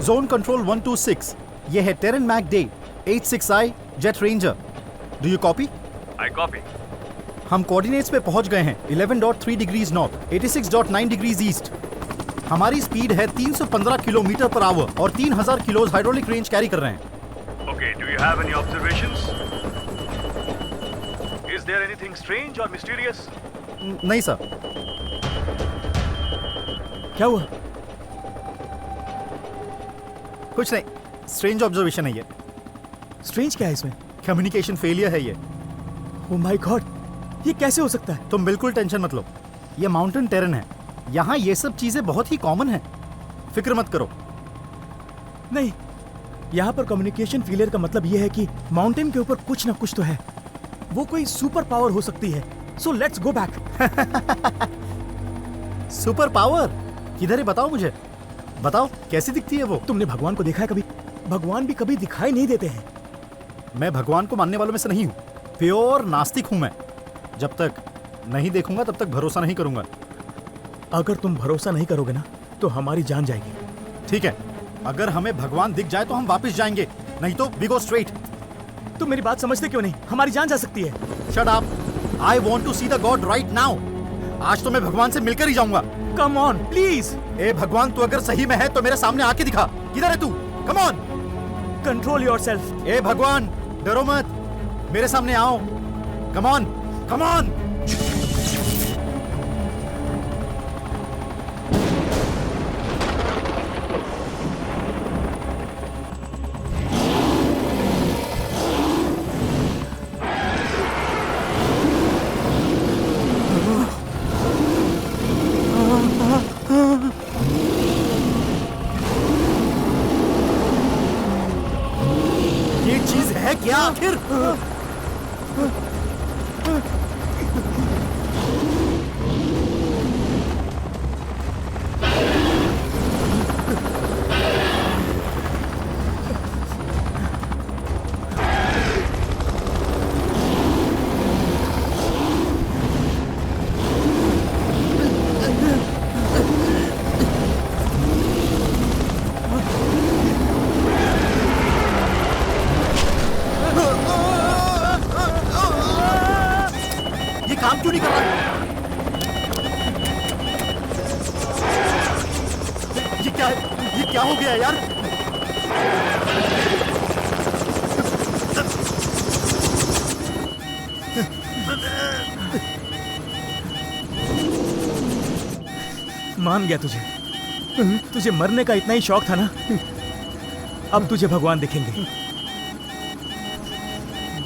Zone control 126, ये है टेरन मैक डे 86I jet ranger. Do you copy? I copy. हम कोऑर्डिनेट्स पे पहुंच गए हैं 11.3 डिग्रीज नॉर्थ, 86.9 डिग्रीज ईस्ट। हमारी स्पीड है 315 किलोमीटर पर आवर और 3000 किलोज हाइड्रोलिक रेंज कैरी कर रहे हैं। Okay, do you have any observations? Is there anything strange और मिस्टीरियस? नहीं सर। क्या हुआ? कुछ नहीं, स्ट्रेंज ऑब्जर्वेशन है ये। स्ट्रेंज क्या है इसमें? कम्युनिकेशन फेलियर है ये। ओह माय गॉड, ये कैसे हो सकता है? तुम बिल्कुल टेंशन मत लो, ये माउंटेन टेरन है, यहाँ ये सब चीजें बहुत ही कॉमन है, फिक्र मत करो। नहीं, यहाँ पर कम्युनिकेशन फेलियर का मतलब ये है कि माउंटेन के ऊपर कुछ ना कुछ तो है। वो कोई सुपर पावर हो सकती है। So let's go back. Super power किधर है बताओ मुझे, बताओ कैसी दिखती है वो? तुमने भगवान को देखा है कभी? भगवान भी कभी दिखाई नहीं देते हैं। मैं भगवान को मानने वालों में से नहीं हूँ, प्योर नास्तिक हूँ मैं। जब तक नहीं देखूंगा तब तक भरोसा नहीं करूंगा। अगर तुम भरोसा नहीं करोगे ना तो हमारी जान जाएगी। ठीक है, अगर हमें भगवान दिख जाए तो हम वापस जाएंगे, नहीं तो वी गो स्ट्रेट। तुम मेरी बात समझते क्यों नहीं? हमारी जान जा सकती है। Shut up, I want to see the god right now. आज तो मैं भगवान से मिलकर ही जाऊंगा। Come on please. ए भगवान, तू अगर सही में है तो मेरे सामने आके दिखा, किधर है तू? Come on, control yourself. ए भगवान डरो मत, मेरे सामने आओ। Come on, come on. ये चीज है क्या आखिर? ये काम क्यों नहीं कर रहा? ये क्या हो गया यार? मान गया तुझे। तुझे मरने का इतना ही शौक था ना? अब तुझे भगवान दिखेंगे।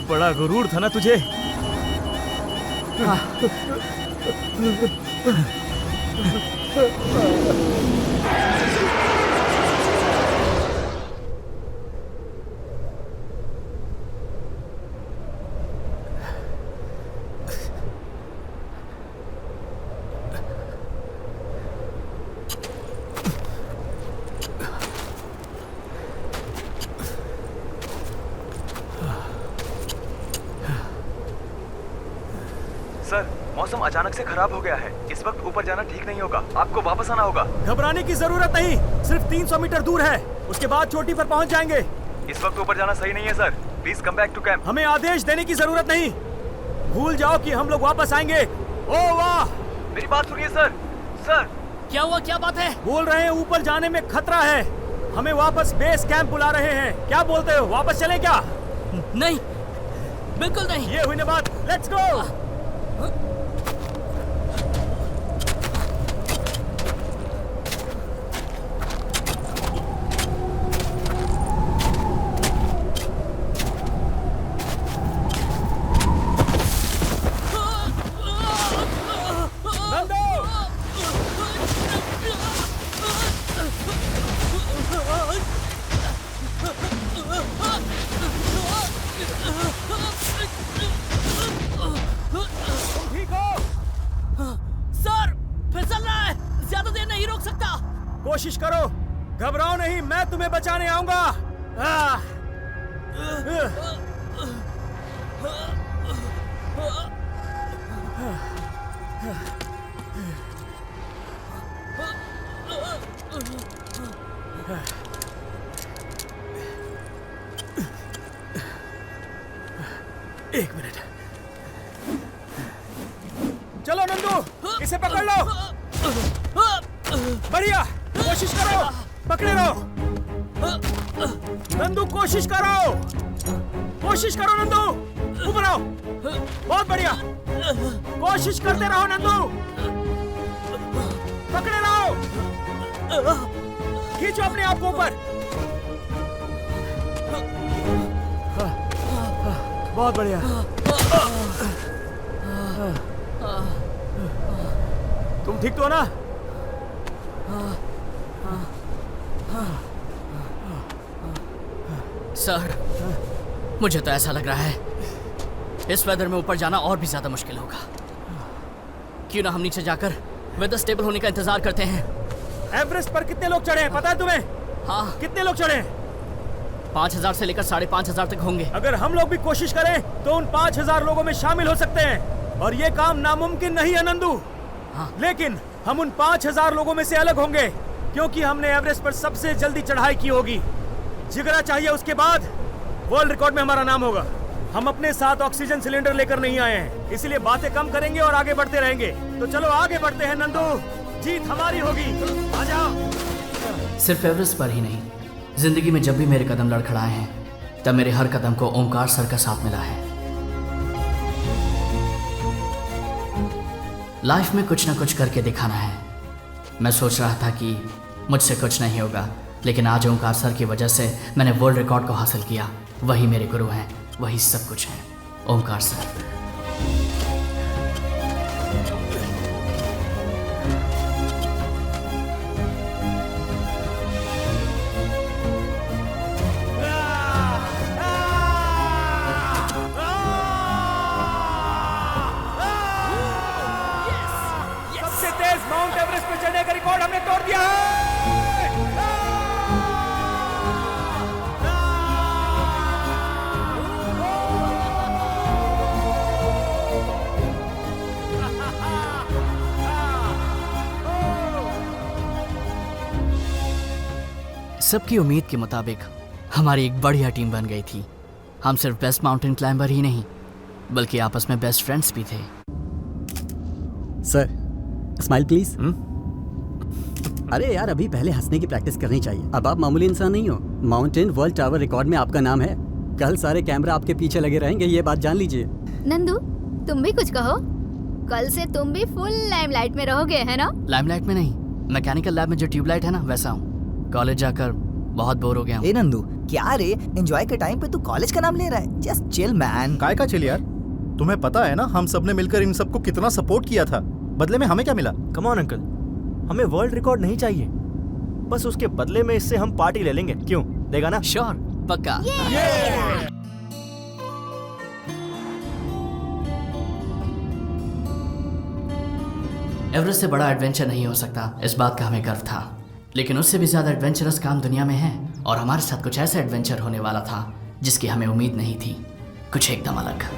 बड़ा गुरूर था ना तुझे? सर, मौसम अचानक से खराब हो गया है। इस वक्त ऊपर जाना ठीक नहीं होगा, आपको वापस आना होगा। घबराने की जरूरत नहीं, सिर्फ 300 मीटर दूर है, उसके बाद चोटी पर पहुंच जाएंगे। इस वक्त ऊपर जाना सही नहीं है sir, please come back to camp. हमें आदेश देने की जरूरत नहीं, भूल जाओ कि हम लोग वापस आएंगे। ओ वाह! मेरी बात सुनिए सर। सर क्या हुआ? क्या बात है? बोल रहे हैं ऊपर जाने में खतरा है, हमें वापस बेस कैंप बुला रहे हैं। क्या बोलते हो, वापस चलें क्या? नहीं, बिल्कुल नहीं। ये हुई ना बात, लेट्स गो। सर, फिसल रहा है, ज्यादा देर नहीं रोक सकता। कोशिश करो, घबराओ नहीं, मैं तुम्हें बचाने आऊंगा। मिनट। चलो नंदू, इसे पकड़ लो। बढ़िया, कोशिश करो, पकड़े रहो। नंदू कोशिश करो, कोशिश करो नंदू, ऊपर आओ। बहुत बढ़िया, कोशिश करते रहो नंदू, पकड़े रहो, खींचो अपने आप को ऊपर। बहुत बढ़िया। तुम ठीक तो हो ना? सर, मुझे तो ऐसा लग रहा है इस वेदर में ऊपर जाना और भी ज्यादा मुश्किल होगा। क्यों ना हम नीचे जाकर वेदर स्टेबल होने का इंतजार करते हैं। एवरेस्ट पर कितने लोग चढ़े हैं पता है तुम्हें? हाँ, कितने लोग चढ़े हैं? 5000 से लेकर 5500 तक होंगे। अगर हम लोग भी कोशिश करें तो उन 5000 लोगों में शामिल हो सकते हैं, और ये काम नामुमकिन नहीं है नंदू। हाँ। लेकिन हम उन 5000 लोगों में से अलग होंगे, क्योंकि हमने एवरेस्ट पर सबसे जल्दी चढ़ाई की होगी। जिगरा चाहिए, उसके बाद वर्ल्ड रिकॉर्ड में हमारा नाम होगा। हम अपने साथ ऑक्सीजन सिलेंडर लेकर नहीं आए हैं, इसलिए बातें कम करेंगे और आगे बढ़ते रहेंगे। तो चलो आगे बढ़ते हैं नंदू, जीत हमारी होगी। आ जाओ। सिर्फ एवरेस्ट पर ही नहीं, जिंदगी में जब भी मेरे कदम लड़खड़ाए हैं, तब मेरे हर कदम को ओमकार सर का साथ मिला है। लाइफ में कुछ ना कुछ करके दिखाना है। मैं सोच रहा था कि मुझसे कुछ नहीं होगा, लेकिन आज ओमकार सर की वजह से मैंने वर्ल्ड रिकॉर्ड को हासिल किया। वही मेरे गुरु हैं, वही सब कुछ है, ओमकार सर। सबसे तेज माउंट एवरेस्ट पर चढ़ने का रिकॉर्ड हमने तोड़ दिया है। सबकी उम्मीद के मुताबिक हमारी एक बढ़िया टीम बन गई थी। हम सिर्फ बेस्ट माउंटेन क्लाइंबर ही नहीं, बल्कि आपस में बेस्ट फ्रेंड्स भी थे। Sir, smile please. अरे यार, अभी पहले हंसने की प्रैक्टिस करनी चाहिए। अब आप मामूली इंसान नहीं हो। माउंटेन वर्ल्ड टावर रिकॉर्ड में आपका नाम है। कल सारे कैमरा आपके पीछे लगे रहेंगे, ये बात जान लीजिए। नंदू, तुम भी कुछ कहो। कल से तुम भी फुल लाइमलाइट में रहोगे, है ना? लाइमलाइट में नहीं, मैकेनिकल लैब में जो ट्यूबलाइट है ना, वैसा हूँ। कॉलेज जाकर बहुत बोर हो गया हूँ। ए नंदू, क्या रे, एंजॉय के टाइम पे तू कॉलेज का नाम ले रहा है? Just chill man. काय का चिल यार? तुम्हें पता है ना हम सबने मिलकर इन सबको कितना सपोर्ट किया था। बदले में हमें क्या मिला? कम ऑन अंकल, हमें वर्ल्ड रिकॉर्ड नहीं चाहिए, बस उसके बदले में इससे हम पार्टी ले लेंगे। क्यों, देगा ना? श्योर, पक्का। एवरेस्ट से बड़ा एडवेंचर नहीं हो सकता, इस बात का हमें गर्व था। लेकिन उससे भी ज्यादा एडवेंचरस काम दुनिया में है, और हमारे साथ कुछ ऐसा एडवेंचर होने वाला था जिसकी हमें उम्मीद नहीं थी। कुछ एकदम अलग।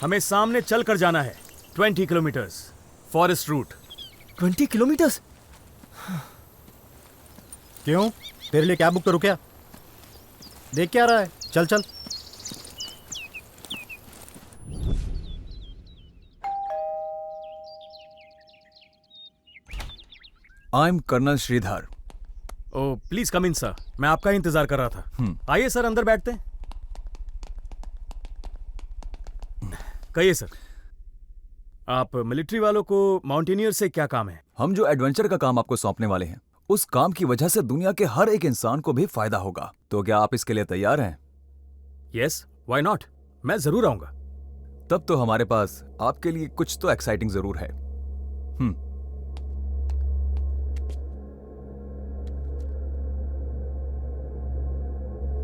हमें सामने चल कर जाना है 20 किलोमीटर्स फॉरेस्ट रूट। 20 किलोमीटर्स? क्यों, तेरे लिए कैब बुक करूं क्या? देख क्या रहा है? चल चल। I am colonel Shridhar. Oh please come in sir, मैं आपका ही इंतजार कर रहा था। आइए सर, अंदर बैठते हैं। कहिए सर, आप मिलिट्री वालों को माउंटेनियर से क्या काम है? हम जो एडवेंचर का काम आपको सौंपने वाले हैं उस काम की वजह से दुनिया के हर एक इंसान को भी फायदा होगा। तो क्या आप इसके लिए तैयार हैं? यस, व्हाई नॉट, मैं जरूर आऊंगा। तब तो हमारे पास आपके लिए कुछ तो एक्साइटिंग जरूर है।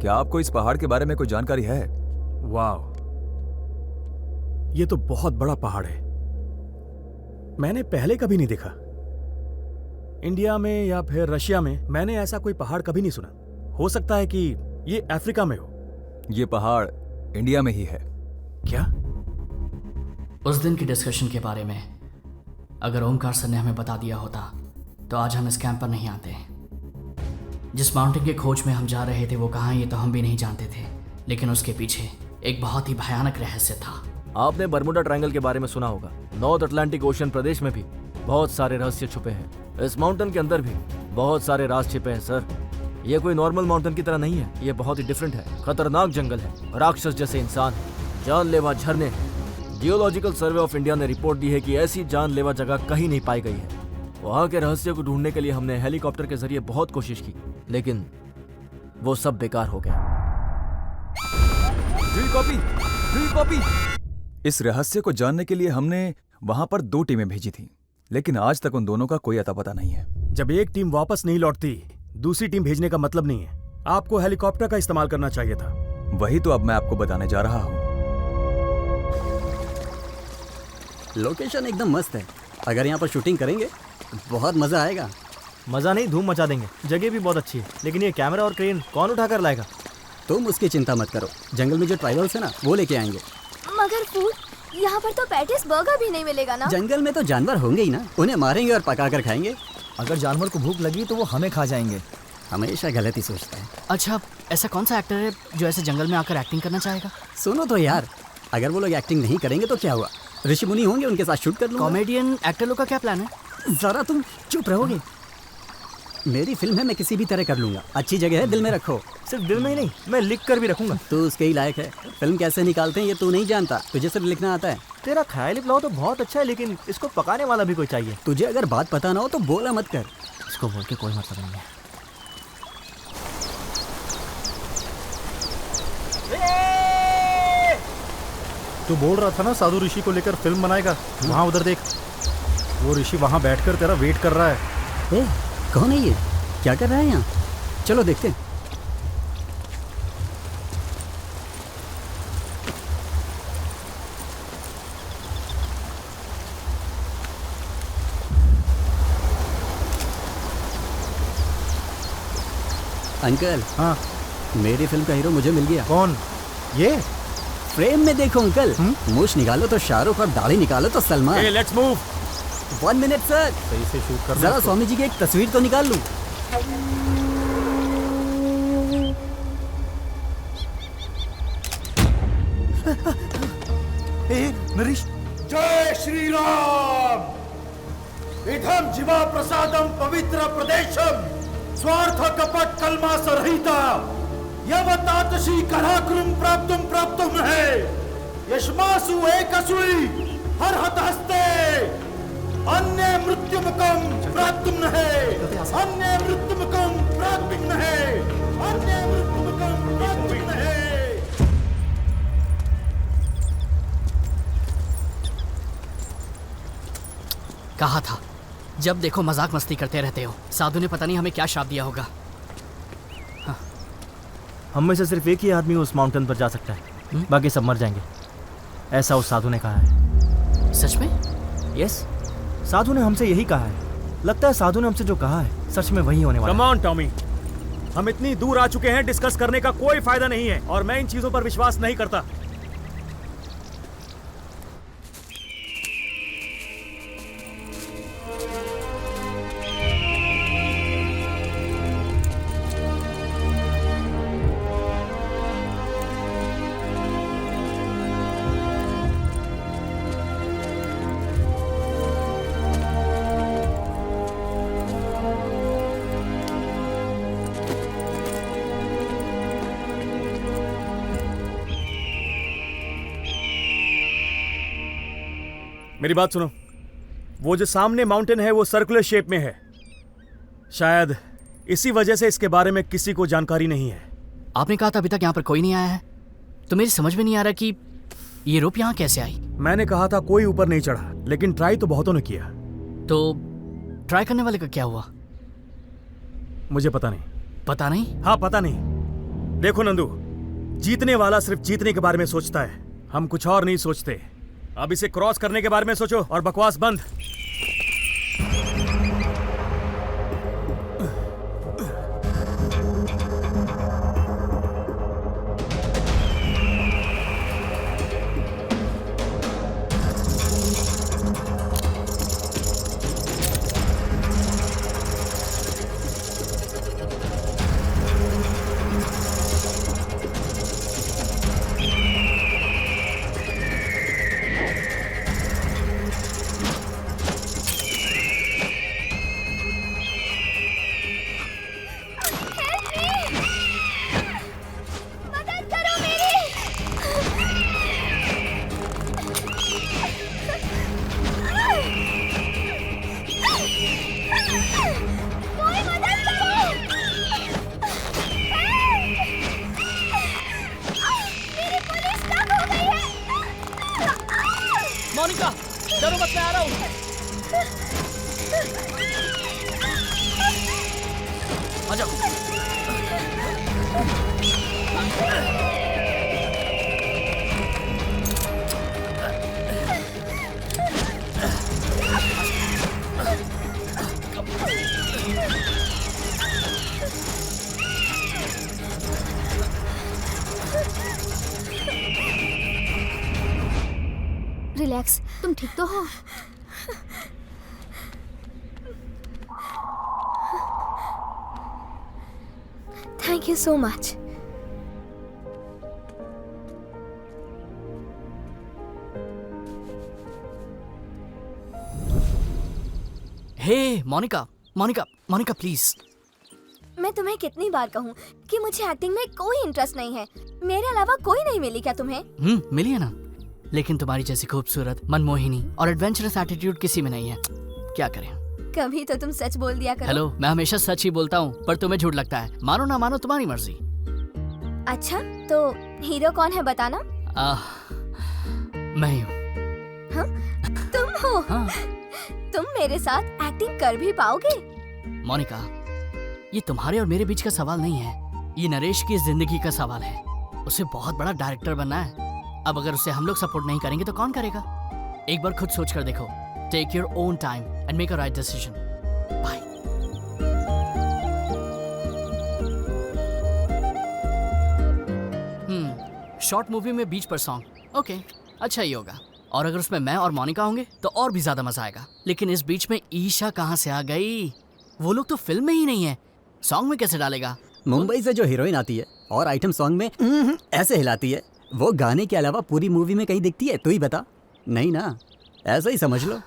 क्या आपको इस पहाड़ के बारे में कोई जानकारी है? वाह, ये तो बहुत बड़ा पहाड़ है। मैंने पहले कभी नहीं देखा। इंडिया में या फिर रशिया में मैंने ऐसा कोई पहाड़ कभी नहीं सुना। हो सकता है कि ये अफ्रीका में हो। ये पहाड़ इंडिया में ही है। क्या? उस दिन की डिस्कशन के बारे में अगर ओमकार सर ने हमें बता दिया होता तो आज हम इस कैंप पर नहीं आते। जिस माउंटेन के खोज में हम जा रहे थे वो कहाँ, ये तो हम भी नहीं जानते थे, लेकिन उसके पीछे एक बहुत ही भयानक रहस्य था। आपने बर्मुडा ट्रायंगल के बारे में सुना होगा। नॉर्थ अटलांटिक ओशन प्रदेश में भी बहुत सारे रहस्य छुपे हैं। इस माउंटेन के अंदर भी बहुत सारे राज छिपे हैं सर। ये कोई नॉर्मल माउंटेन की तरह नहीं है, ये बहुत ही डिफरेंट है। खतरनाक जंगल है, राक्षस जैसे इंसान, जानलेवा झरने। जियोलॉजिकल सर्वे ऑफ इंडिया ने रिपोर्ट दी है कि ऐसी जानलेवा जगह कहीं नहीं पाई गई है। वहाँ के रहस्य को ढूंढने के लिए हमने हेलीकॉप्टर के जरिए बहुत कोशिश की, लेकिन वो सब बेकार हो गया। कॉपी। इस रहस्य को जानने के लिए हमने वहां पर 2 टीमें भेजी थी, लेकिन आज तक उन दोनों का कोई अता पता नहीं है। जब एक टीम वापस नहीं लौटती, दूसरी टीम भेजने का मतलब नहीं है। आपको हेलीकॉप्टर का इस्तेमाल करना चाहिए था। वही तो अब मैं आपको बताने जा रहा हूँ। लोकेशन एकदम मस्त है। अगर यहाँ पर शूटिंग करेंगे बहुत मजा आएगा। मजा नहीं, धूम मचा देंगे। जगह भी बहुत अच्छी है, लेकिन ये कैमरा और क्रेन कौन उठा कर लाएगा? तुम उसकी चिंता मत करो, जंगल में जो ट्राइबल्स है ना वो लेके आएंगे। मगर फूड, यहाँ पर तो पैटिस बर्गर भी नहीं मिलेगा ना? जंगल में तो जानवर होंगे ही ना, उन्हें मारेंगे और पका कर खाएंगे। अगर जानवर को भूख लगी तो वो हमें खा जाएंगे। हमेशा गलत ही सोचता है। अच्छा, ऐसा कौन सा एक्टर है जो ऐसे जंगल में आकर एक्टिंग करना चाहेगा? सुनो तो यार, अगर वो लोग एक्टिंग नहीं करेंगे तो क्या हुआ? ऋषि मुनि होंगे, उनके साथ शूट कर लूंगा। कॉमेडियन एक्टर लोग का क्या प्लान है? जरा तुम चुप रहोगे? मेरी फिल्म है, मैं किसी भी तरह कर लूंगा। अच्छी जगह है, दिल में रखो। सिर्फ दिल में ही नहीं, मैं लिख कर भी रखूंगा। तू उसके ही लायक है। फिल्म कैसे निकालते हैं ये तू नहीं जानता, तुझे सिर्फ लिखना आता है। तेरा ख्याली प्लाव तो बहुत अच्छा है, लेकिन इसको पकाने वाला भी कोई चाहिए। तुझे अगर बात पता ना हो तो बोला मत कर। इसको बोल के कोई मतलब नहीं है। तू बोल रहा था ना साधु ऋषि को लेकर फिल्म बनाएगा। वहाँ उधर देख, वो ऋषि वहाँ बैठकर तेरा वेट कर रहा है। ए, कौन है ये? क्या कर रहा है यहाँ? चलो देखते हैं। अंकल, हाँ, मेरी फिल्म का हीरो मुझे मिल गया। कौन? ये फ्रेम में देखो अंकल, मूछ निकालो तो शाहरुख और दाढ़ी निकालो तो Salman. Let's move. 1 minute sir, सही से शूट कर। जरा स्वामी जी की एक तस्वीर तो निकाल लूं। नरेश, जय श्री राम। इदं जीवा प्रसादम पवित्र प्रदेशम स्वार्थ कपट कलमा सरहिता यवतातशी कराकुलम प्राप्तुम है यशमासु एकसुई हर हतस्ते अन्य मृत्युमुखम प्राप्तुम है अन्य मृत्युमुखम प्राप्तुम है अन्य मृत्युमुखम प्राप्तुम है। कहा था, जब देखो मजाक मस्ती करते रहते हो। साधु ने पता नहीं हमें क्या श्राप दिया होगा। हम में से सिर्फ एक ही आदमी उस माउंटेन पर जा सकता है, बाकी सब मर जाएंगे, ऐसा उस साधु ने कहा है। सच में? यस, साधु ने हमसे यही कहा है। लगता है साधु ने हमसे जो कहा है सच में वही होने वाला है। कम ऑन टॉमी, हम इतनी दूर आ चुके हैं, डिस्कस करने का कोई फायदा नहीं है और मैं इन चीजों पर विश्वास नहीं करता। मेरी बात सुनो, वो जो सामने माउंटेन है वो सर्कुलर शेप में है। शायद इसी वजह से इसके बारे में किसी को जानकारी नहीं है। आपने कहा था अभी तक यहाँ पर कोई नहीं आया है, तो मेरी समझ में नहीं आ रहा कि ये रोप यहाँ कैसे आई। मैंने कहा था कोई ऊपर नहीं चढ़ा, लेकिन ट्राई तो बहुतों ने किया। तो ट्राई करने वाले का क्या हुआ? मुझे पता नहीं। पता नहीं? हाँ, पता नहीं। देखो नंदू, जीतने वाला सिर्फ जीतने के बारे में सोचता है, हम कुछ और नहीं सोचते। अब इसे क्रॉस करने के बारे में सोचो और बकवास बंद। मोनिका, डरो मत, मैं आ रहा हूँ। आ जाओ। रिलैक्स, तुम ठीक तो हो? Thank you so much. Hey Monica, Monica, Monica please. मैं तुम्हें कितनी बार कहूँ कि मुझे एक्टिंग में कोई इंटरेस्ट नहीं है। मेरे अलावा कोई नहीं मिली क्या तुम्हें? मिली है ना, लेकिन तुम्हारी जैसी खूबसूरत, मनमोहिनी और एडवेंचरस एटीट्यूड किसी में नहीं है। क्या करें? कभी तो तुम सच बोल दिया करो। हेलो, मैं हमेशा सच ही बोलता हूँ, पर तुम्हें झूठ लगता है। मानो ना मानो तुम्हारी मर्जी। अच्छा, तो हीरो कौन है बताना? मैं ही हूँ। हाँ? तुम हो? हाँ। तुम मेरे साथ एक्टिंग कर भी पाओगे? मोनिका, ये तुम्हारे और मेरे बीच का सवाल नहीं है, ये नरेश की जिंदगी का सवाल है। उसे बहुत बड़ा डायरेक्टर बनना है। अब अगर उसे हम लोग सपोर्ट नहीं करेंगे तो कौन करेगा? एक बार खुद सोच कर देखो। Take your own time and make a right decision. Bye. Short movie में बीच पर सॉन्ग, ओके, अच्छा ही होगा। और अगर उसमें मैं और मोनिका होंगे तो और भी ज्यादा मजा आएगा। लेकिन इस बीच में ईशा कहाँ से आ गई? वो लोग तो फिल्म में ही नहीं है, सॉन्ग में कैसे डालेगा? मुंबई से जो हीरोइन आती है और आइटम सॉन्ग में ऐसे हिलाती है, वो गाने के अलावा पूरी मूवी में कहीं दिखती है? तू ही बता। नहीं ना, ऐसा ही समझ लो।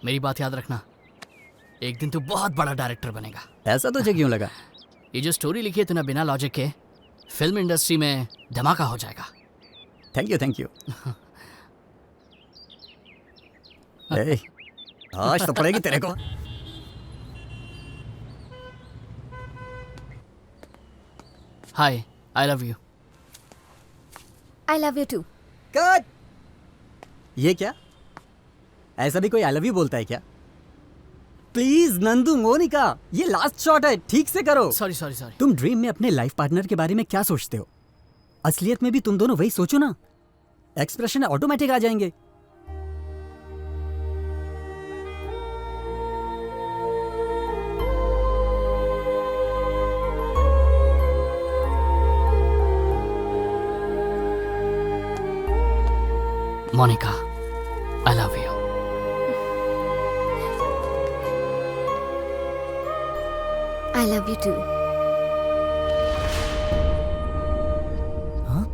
मेरी बात याद रखना, एक दिन तू बहुत बड़ा डायरेक्टर बनेगा। ऐसा तुझे क्यों लगा? ये जो स्टोरी लिखी है तूने बिना लॉजिक के, फिल्म इंडस्ट्री में धमाका हो जाएगा। Thank you, thank you. आज तो पड़ेगी तेरे को। Hi, I love you. I love you too. Cut. ये क्या? ऐसा भी कोई आई लव यू बोलता है क्या? प्लीज नंदू, मोनिका, ये लास्ट शॉट है, ठीक से करो। Sorry sorry sorry. तुम ड्रीम में अपने लाइफ पार्टनर के बारे में क्या सोचते हो? असलियत में भी तुम दोनों वही सोचो ना, एक्सप्रेशन ऑटोमेटिक आ जाएंगे। Monika, I love you. I love you too. हाँ?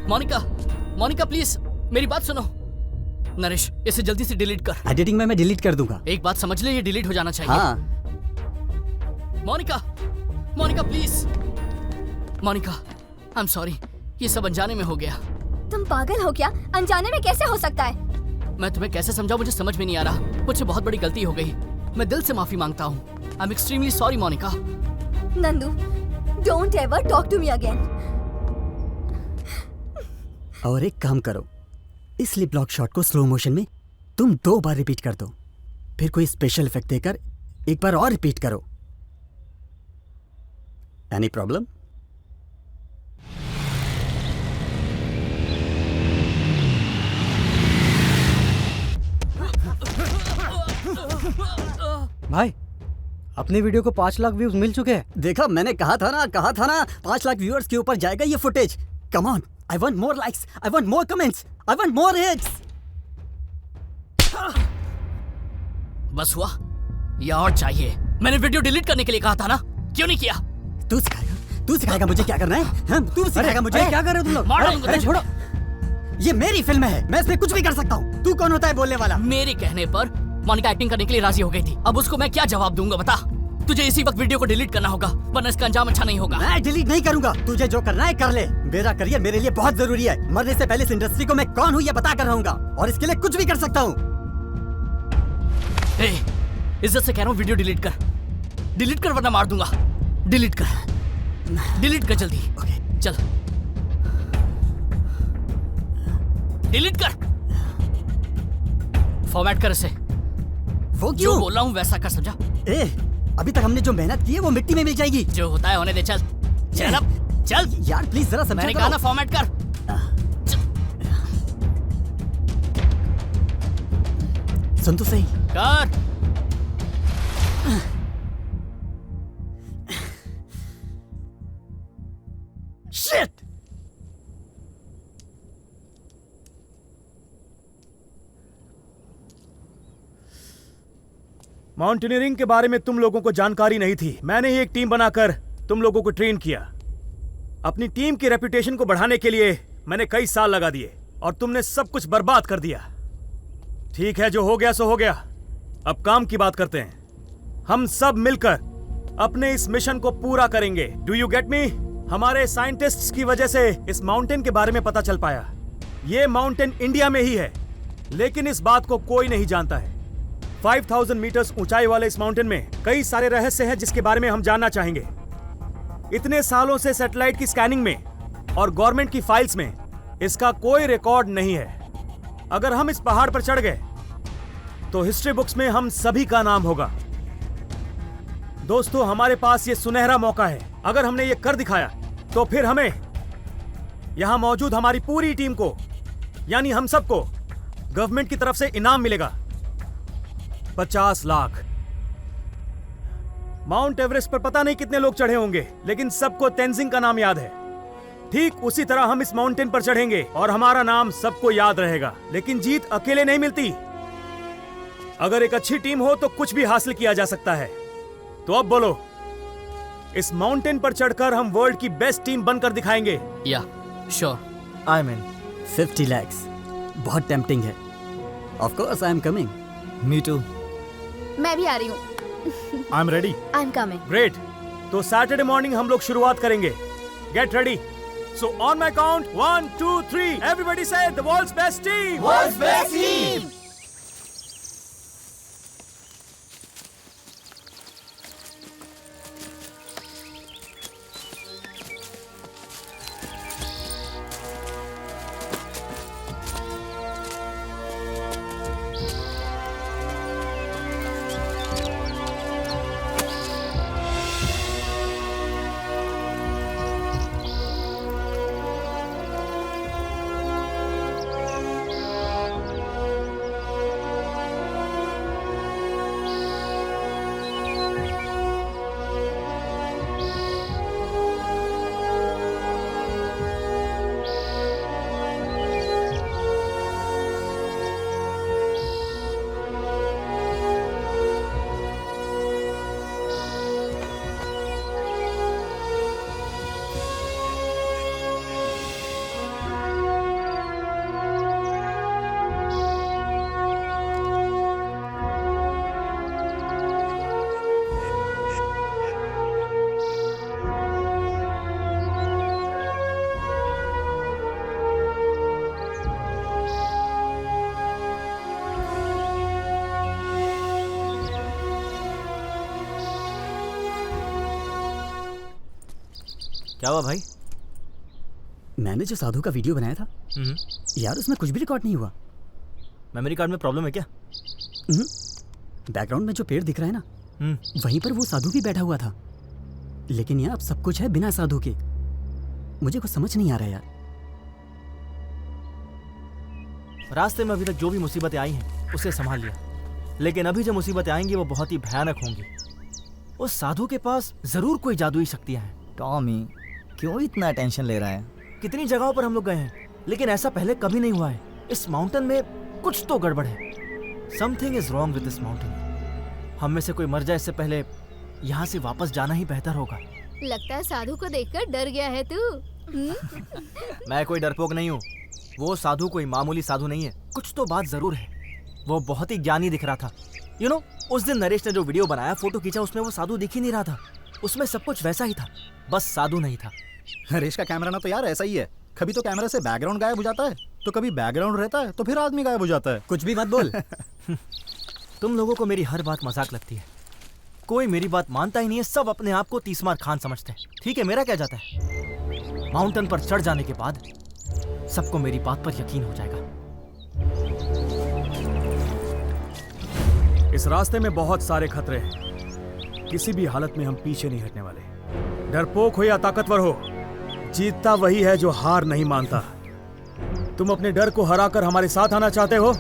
मोनिका, मोनिका प्लीज मेरी बात सुनो। नरेश, इसे जल्दी से डिलीट कर। एडिटिंग में मैं डिलीट कर दूंगा। एक बात समझ ले, ये डिलीट हो जाना चाहिए। हाँ। Monica, Monica please. Monica, I am sorry, ये सब अनजाने में हो गया। तुम पागल हो क्या? अनजाने में कैसे हो सकता है? मैं तुम्हें कैसे समझाऊं, मुझे समझ में नहीं आ रहा। मुझसे बहुत बड़ी गलती हो गई, मैं दिल से माफी मांगता हूँ। I am extremely sorry Monica. Nandu, don't ever talk to me again. और एक काम करो, इस लिप लॉक शॉट को स्लो मोशन में तुम 2 बार रिपीट कर दो, फिर कोई स्पेशल इफेक्ट देकर एक बार और रिपीट करो। Any problem? भाई, अपने वीडियो को 5 लाख व्यूज मिल चुके हैं। देखा, मैंने कहा था ना 5 लाख व्यूअर्स के ऊपर जाएगा ये footage. Come on, I want more likes, I want more comments, I want more hits. बस हुआ या और चाहिए? मैंने वीडियो डिलीट करने के लिए कहा था ना, क्यों नहीं किया? तू सिखाएगा मुझे क्या करना है? हाँ, तू सिखाएगा मुझे। क्या कर रहे हो तुम लोग? मार डालूंगा तुझे। छोड़ो, ये मेरी फिल्म है, मैं इसमें कुछ भी कर सकता हूँ। तू कौन होता है बोलने वाला? मेरे कहने पर मोनिका एक्टिंग करने के लिए राजी हो गई थी, अब उसको मैं क्या जवाब दूंगा बता? तुझे इसी वक्त वीडियो को डिलीट करना होगा, वरना इसका अंजाम अच्छा नहीं होगा। मैं डिलीट नहीं करूंगा, तुझे जो करना है कर ले। मेरा करियर मेरे लिए बहुत जरूरी है। मरने से पहले इस इंडस्ट्री को मैं कौन हूँ ये बता कर रहूंगा, और इसके लिए कुछ भी कर सकता हूँ। इज्जत से कह रहा हूँ, वीडियो डिलीट कर वरना मार दूंगा। डिलीट कर जल्दी। ओके, चल डिलीट कर, फॉर्मेट कर इसे। वो जो क्यों? बोला हूँ वैसा कर, समझा? अभी तक हमने जो मेहनत की है वो मिट्टी में मिल जाएगी। जो होता है होने दे, चल अब चल। यार प्लीज जरा समझा मैंने करो। कहा ना फॉर्मेट कर। सुन तो सही। कर। शिट! माउंटेनियरिंग के बारे में तुम लोगों को जानकारी नहीं थी। मैंने ही एक टीम बनाकर तुम लोगों को ट्रेन किया। अपनी टीम की रेपुटेशन को बढ़ाने के लिए मैंने कई साल लगा दिए, और तुमने सब कुछ बर्बाद कर दिया। ठीक है, जो हो गया सो हो गया। अब काम की बात करते हैं। हम सब मिलकर अपने इस मिशन को पूरा करेंगे। Do you get me? हमारे साइंटिस्ट्स की वजह से इस माउंटेन के बारे में पता चल पाया। ये माउंटेन इंडिया में ही है, लेकिन इस बात को कोई नहीं जानता है। 5000 मीटर्स ऊंचाई वाले इस माउंटेन में कई सारे रहस्य हैं जिसके बारे में हम जानना चाहेंगे। इतने सालों से सैटेलाइट की स्कैनिंग में और गवर्नमेंट की फाइल्स में इसका कोई रिकॉर्ड नहीं है। अगर हम इस पहाड़ पर चढ़ गए तो हिस्ट्री बुक्स में हम सभी का नाम होगा। दोस्तों, हमारे पास ये सुनहरा मौका है। अगर हमने ये कर दिखाया तो फिर हमें यहां मौजूद हमारी पूरी टीम को, यानी हम सबको, गवर्नमेंट की तरफ से इनाम मिलेगा 50 लाख। माउंट एवरेस्ट पर पता नहीं कितने लोग चढ़े होंगे, लेकिन सबको तेंजिंग का नाम याद है। ठीक उसी तरह हम इस माउंटेन पर चढ़ेंगे और हमारा नाम सबको याद रहेगा। लेकिन जीत अकेले नहीं मिलती। अगर एक अच्छी टीम हो तो कुछ भी हासिल किया जा सकता है। तो अब बोलो, इस माउंटेन पर चढ़कर हम वर्ल्ड की बेस्ट टीम बनकर दिखाएंगे। Yeah sure, I mean 50 lakhs बहुत टेम्पटिंग है। Of course I am coming. Me too. मैं भी आ रही हूँ। I am ready. I am coming. Great. तो सैटरडे मॉर्निंग हम लोग शुरुआत करेंगे। Get ready. So on my count 1 2 3 everybody say the world's best team. World's best team. क्या हुआ भाई? मैंने जो साधु का वीडियो बनाया था यार, उसमें कुछ भी रिकॉर्ड नहीं हुआ। मेमोरी कार्ड में प्रॉब्लम है क्या? बैकग्राउंड में जो पेड़ दिख रहा है ना, वहीं पर वो साधु भी बैठा हुआ था, लेकिन यहाँ अब सब कुछ है बिना साधु के। मुझे कुछ समझ नहीं आ रहा यार। रास्ते में अभी तक जो भी मुसीबतें आई हैं उसे संभाल लिया, लेकिन अभी जो मुसीबतें आएंगी वो बहुत ही भयानक होंगी। उस साधु के पास जरूर कोई जादुई शक्तियां हैं। टॉमी क्यों इतना टेंशन ले रहा है? कितनी जगहों पर हम लोग गए हैं, लेकिन ऐसा पहले कभी नहीं हुआ है। इस माउंटेन में कुछ तो गड़बड़ है। Something is wrong with this mountain. हम में से कोई मर जाए इससे पहले यहाँ से वापस जाना ही बेहतर होगा। लगता है साधु को देखकर डर गया है तू। मैं कोई डरपोक नहीं हूँ। वो साधु कोई मामूली साधु नहीं है। कुछ तो बात जरूर है। वो बहुत ही ज्ञानी दिख रहा था। यू नो, उस दिन नरेश ने जो वीडियो बनाया, फोटो खींचा, उसमें वो साधु दिख ही नहीं रहा था। उसमें सब कुछ वैसा ही था, बस साधु नहीं था। नरेश का कैमरा ना तो यार ऐसा ही है, कभी तो कैमरा से बैकग्राउंड गायब हो जाता है, तो कभी बैकग्राउंड रहता है तो फिर आदमी गायब हो जाता है। कुछ भी मत बोल। तुम लोगों को मेरी हर बात मजाक लगती है। कोई मेरी बात मानता ही नहीं है। सब अपने आप को तीसमार खान समझते हैं। ठीक है, मेरा क्या जाता है। माउंटेन पर चढ़ जाने के बाद सबको मेरी बात पर यकीन हो जाएगा। इस रास्ते में बहुत सारे खतरे हैं। किसी भी हालत में हम पीछे नहीं हटने वाले। डरपोक हो या ताकतवर हो, जीतता वही है जो हार नहीं मानता। तुम अपने डर को हराकर हमारे साथ आना चाहते हो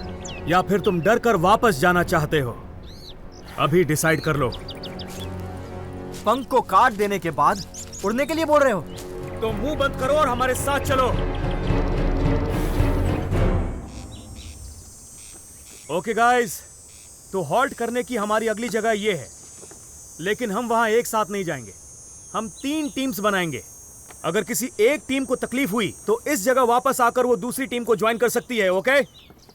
या फिर तुम डर कर वापस जाना चाहते हो? अभी डिसाइड कर लो। पंख को काट देने के बाद उड़ने के लिए बोल रहे हो? तो मुंह बंद करो और हमारे साथ चलो। ओके गाइस, तो हॉल्ट करने की हमारी अगली जगह ये है, लेकिन हम वहां एक साथ नहीं जाएंगे। हम 3 टीम्स बनाएंगे। अगर किसी एक टीम को तकलीफ हुई तो इस जगह वापस आकर वो दूसरी टीम को ज्वाइन कर सकती है। ओके,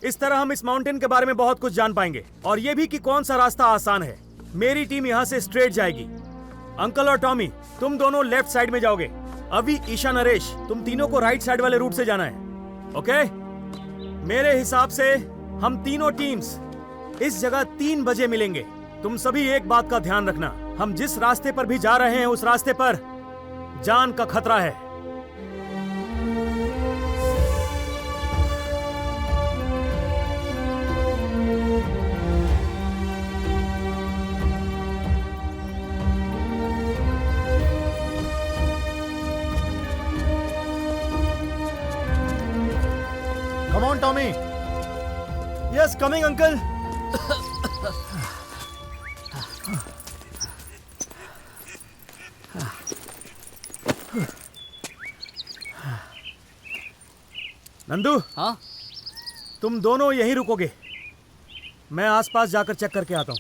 इस तरह हम इस माउंटेन के बारे में बहुत कुछ जान पाएंगे, और ये भी कि कौन सा रास्ता आसान है। मेरी टीम यहाँ से स्ट्रेट जाएगी। अंकल और टॉमी, तुम दोनों लेफ्ट साइड में जाओगे। अभी ईशा, नरेश, तुम तीनों को राइट साइड वाले रूट से जाना है। ओके, मेरे हिसाब से हम तीनों टीम्स इस जगह 3 बजे मिलेंगे। तुम सभी एक बात का ध्यान रखना, हम जिस रास्ते पर भी जा रहे हैं उस रास्ते पर जान का खतरा है। Come on Tommy. Yes, coming uncle. Nandu, हाँ? तुम दोनों यहीं रुकोगे। मैं आसपास जाकर चेक करके आता हूँ।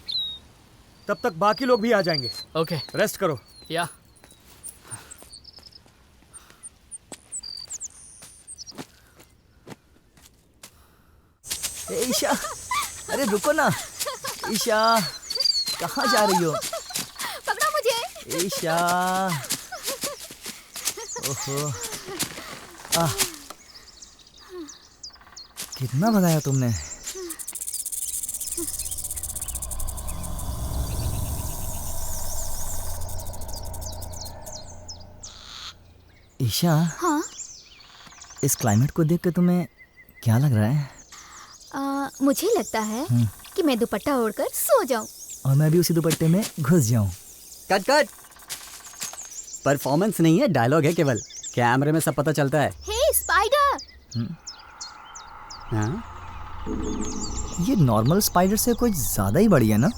तब तक बाकी लोग भी आ जाएंगे। ओके, रेस्ट करो। या ईशा, अरे रुको ना। ईशा, कहाँ जा रही हो? पकड़ो मुझे। ईशा, ओहो, कितना भगाया तुमने? ईशा, हाँ? इस क्लाइमेट को देख के तुम्हें क्या लग रहा है? मुझे लगता है कि मैं दुपट्टा ओढ़कर सो जाऊं। और मैं भी उसी दुपट्टे में घुस जाऊं। Cut cut. परफॉर्मेंस नहीं है, डायलॉग है केवल। कैमरे में सब पता चलता है। हे स्पाइडर। हाँ? ये नॉर्मल स्पाइडर से कुछ ज्यादा ही बड़ी है ना?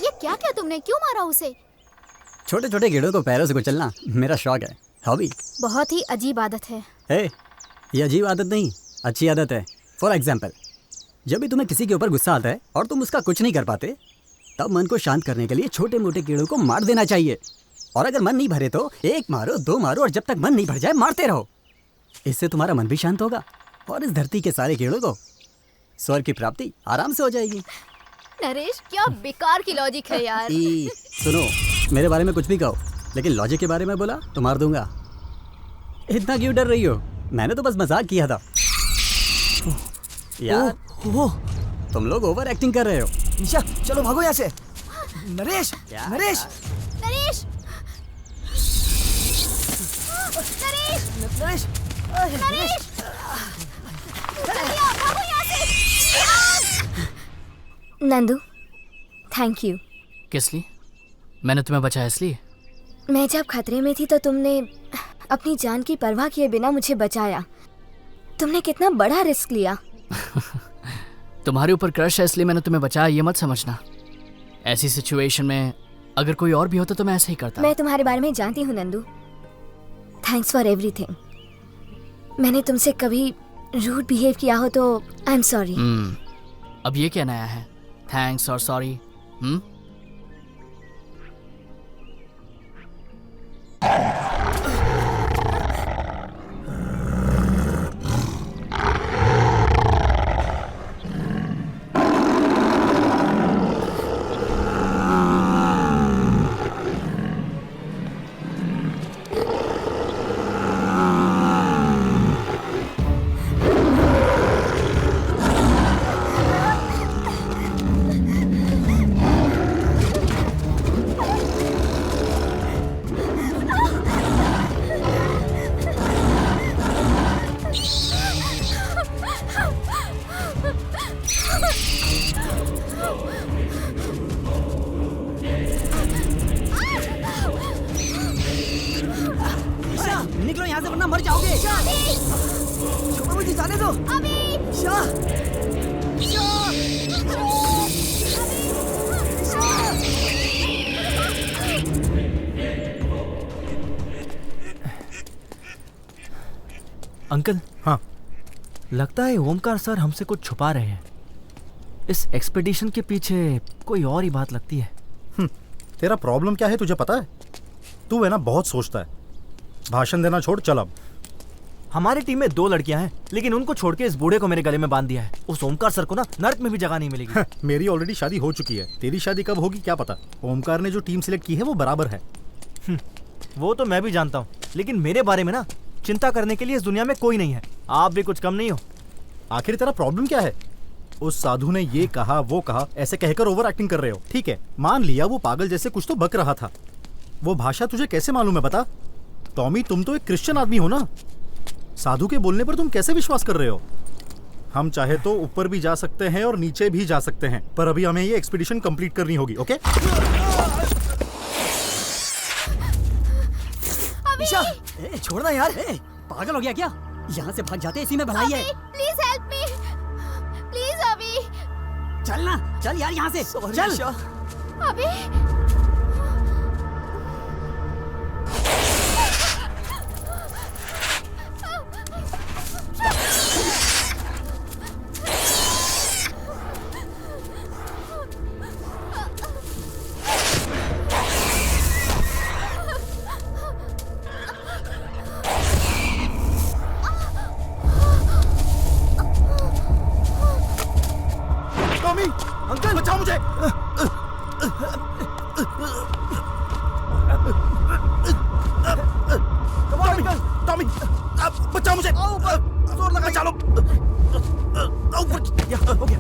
ये क्या क्या तुमने, क्यों मारा उसे? छोटे छोटे कीड़ों को पैरों से कुचलना मेरा शौक है, हॉबी। बहुत ही अजीब आदत है। ये अजीब आदत नहीं, अच्छी आदत है। फॉर एग्जाम्पल, जब भी तुम्हें किसी के ऊपर गुस्सा आता है और तुम उसका कुछ नहीं कर पाते, तब मन को शांत करने के लिए छोटे मोटे कीड़ों को मार देना चाहिए। और अगर मन नहीं भरे तो 1 मारो, 2 मारो, और जब तक मन नहीं भर जाए मारते रहो। इससे तुम्हारा मन भी शांत होगा और इस धरती के सारे कीड़ों को स्वर्ग की प्राप्ति आराम से हो जाएगी। नरेश, क्या बेकार की लॉजिक है यार। सुनो, मेरे बारे में कुछ भी कहो, लेकिन लॉजिक के बारे में बोला तो मार दूंगा। इतना क्यों डर रही हो? मैंने तो बस मजाक किया था। यार तुम लोग ओवर एक्टिंग कर रहे हो। निशा चलो भागो यहाँ से। नरेश क्या? नरेश नरेश नरेश नरेश नरेश जल्दी आओ, भागो यहाँ से। Nandu thank you. किस लिए? मैंने तुम्हें बचाया इसलिए? मैं जब खतरे में थी तो तुमने अपनी जान की परवाह किए बिना मुझे बचाया। तुमने कितना बड़ा रिस्क लिया। तुम्हारे ऊपर क्रश है इसलिए मैंने तुम्हें बचाया, ये मत समझना। ऐसी सिचुएशन में अगर कोई और भी होता तो मैं ऐसे ही करता। मैं तुम्हारे बारे में जानती हूँ नंदू। Thanks for everything. मैंने तुमसे कभी रूड बिहेव किया हो तो आई एम सॉरी। अब ये क्या नया है, थैंक्स और सॉरी? निकलो यहाँ से वरना मर जाओगे। छोड़ो मुझे जाने दो। निशा अंकल। हाँ लगता है ओमकार सर हमसे कुछ छुपा रहे हैं। इस एक्सपेडिशन के पीछे कोई और ही बात लगती है। तेरा प्रॉब्लम क्या है तुझे पता है? तू है ना बहुत सोचता है। भाषण देना छोड़, चल अब। हमारी टीम में 2 लड़कियां हैं, लेकिन उनको छोड़ के इस बूढ़े को मेरे गले में बांध दिया है। उस ओमकार सर को ना नर्क में भी जगह नहीं मिलेगी। मेरी ऑलरेडी शादी हो चुकी है, तेरी शादी कब होगी क्या पता। ओमकार ने जो टीम सिलेक्ट की है वो बराबर है। वो तो मैं भी जानता हूँ, लेकिन मेरे बारे में ना चिंता करने के लिए इस दुनिया में कोई नहीं है। आप भी कुछ कम नहीं हो। आखिर तेरा प्रॉब्लम क्या है? उस साधु ने ये कहा वो कहा ऐसे कहकर ओवर एक्टिंग कर रहे हो। ठीक है, मान लिया वो पागल जैसे कुछ तो बक रहा था। वो भाषा तुझे कैसे मालूम है बता? टॉमी तुम तो एक क्रिश्चियन आदमी हो ना, साधु के बोलने पर तुम कैसे विश्वास कर रहे हो? हम चाहे तो ऊपर भी जा सकते हैं और नीचे भी जा सकते हैं, पर अभी हमें ये एक्सपीडिशन कंप्लीट करनी होगी। ओके? निशा छोड़ना यार। पागल हो गया क्या? यहाँ से भाग जाते इसी में भलाई है। प्लीज हेल्प मी, प्लीज अभी। चल ना, चल यार यहाँ से चल। निशा अभी टॉमी, अंकल बचाओ मुझे। टॉमी, बचाओ मुझे। जोर लगा, बचा लो। हो गया।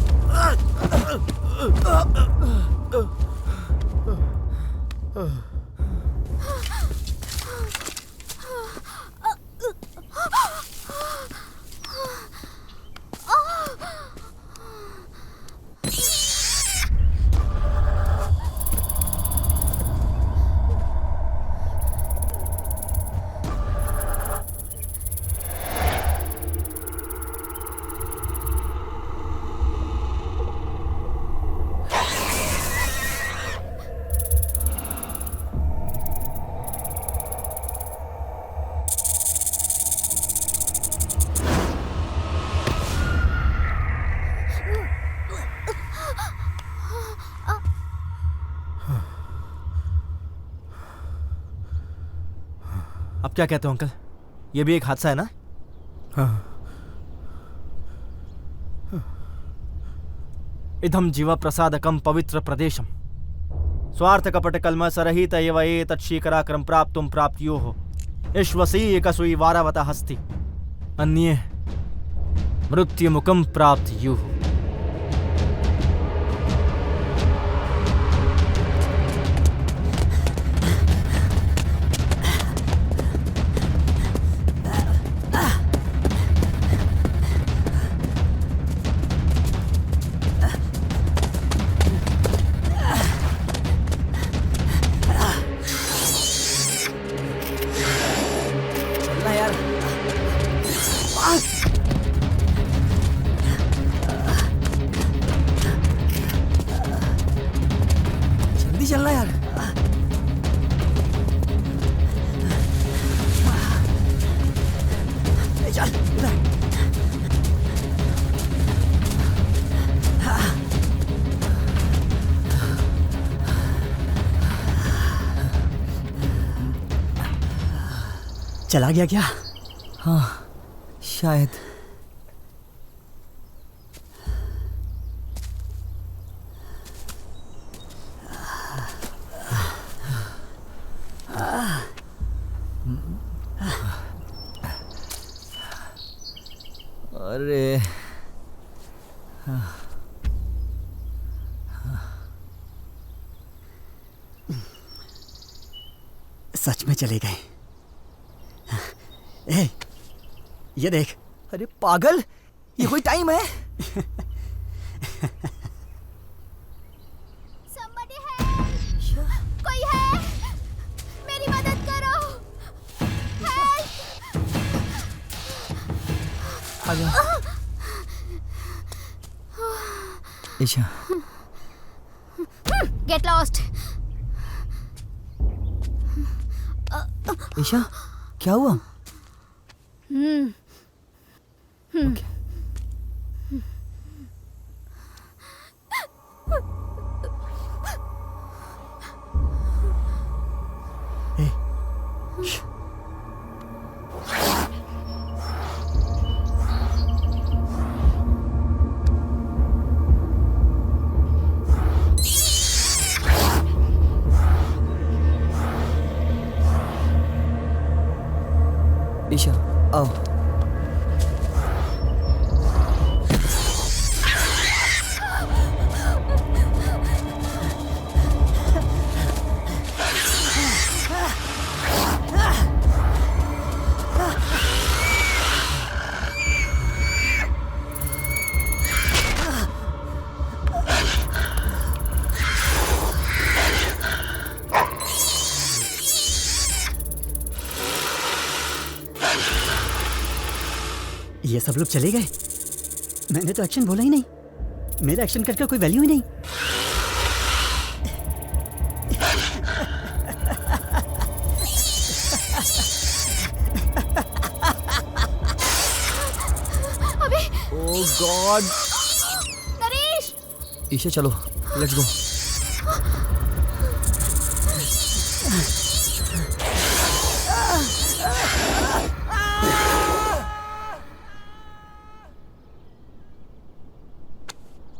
अब क्या कहते हो अंकल, ये भी एक हादसा है ना? इदम जीव प्रसादकम पवित्र प्रदेशम स्वार्थ कपट कलम सरहित एव एतच्छीकराक्रम प्राप्तुम प्राप्तियोः ईश्वसी एकसुई वारावता हस्ति अन्ये मृत्यु मुकम प्राप्त यूह। जल्दी चलना यार। चल उधर। चला गया क्या? हाँ शायद। अरे सच में चले गए। ए, ये देख। अरे पागल, ये कोई टाइम है? Somebody help! कोई है? मेरी मदद करो! Help! आ जा। ईशा। Get lost! ईशा, क्या हुआ? Okay. ए, ईशा आओ। ये सब लोग चले गए। मैंने तो एक्शन बोला ही नहीं। मेरा एक्शन करके कोई वैल्यू ही नहीं। अबे ओह गॉड। नरेश! ईशा चलो, लेट्स गो।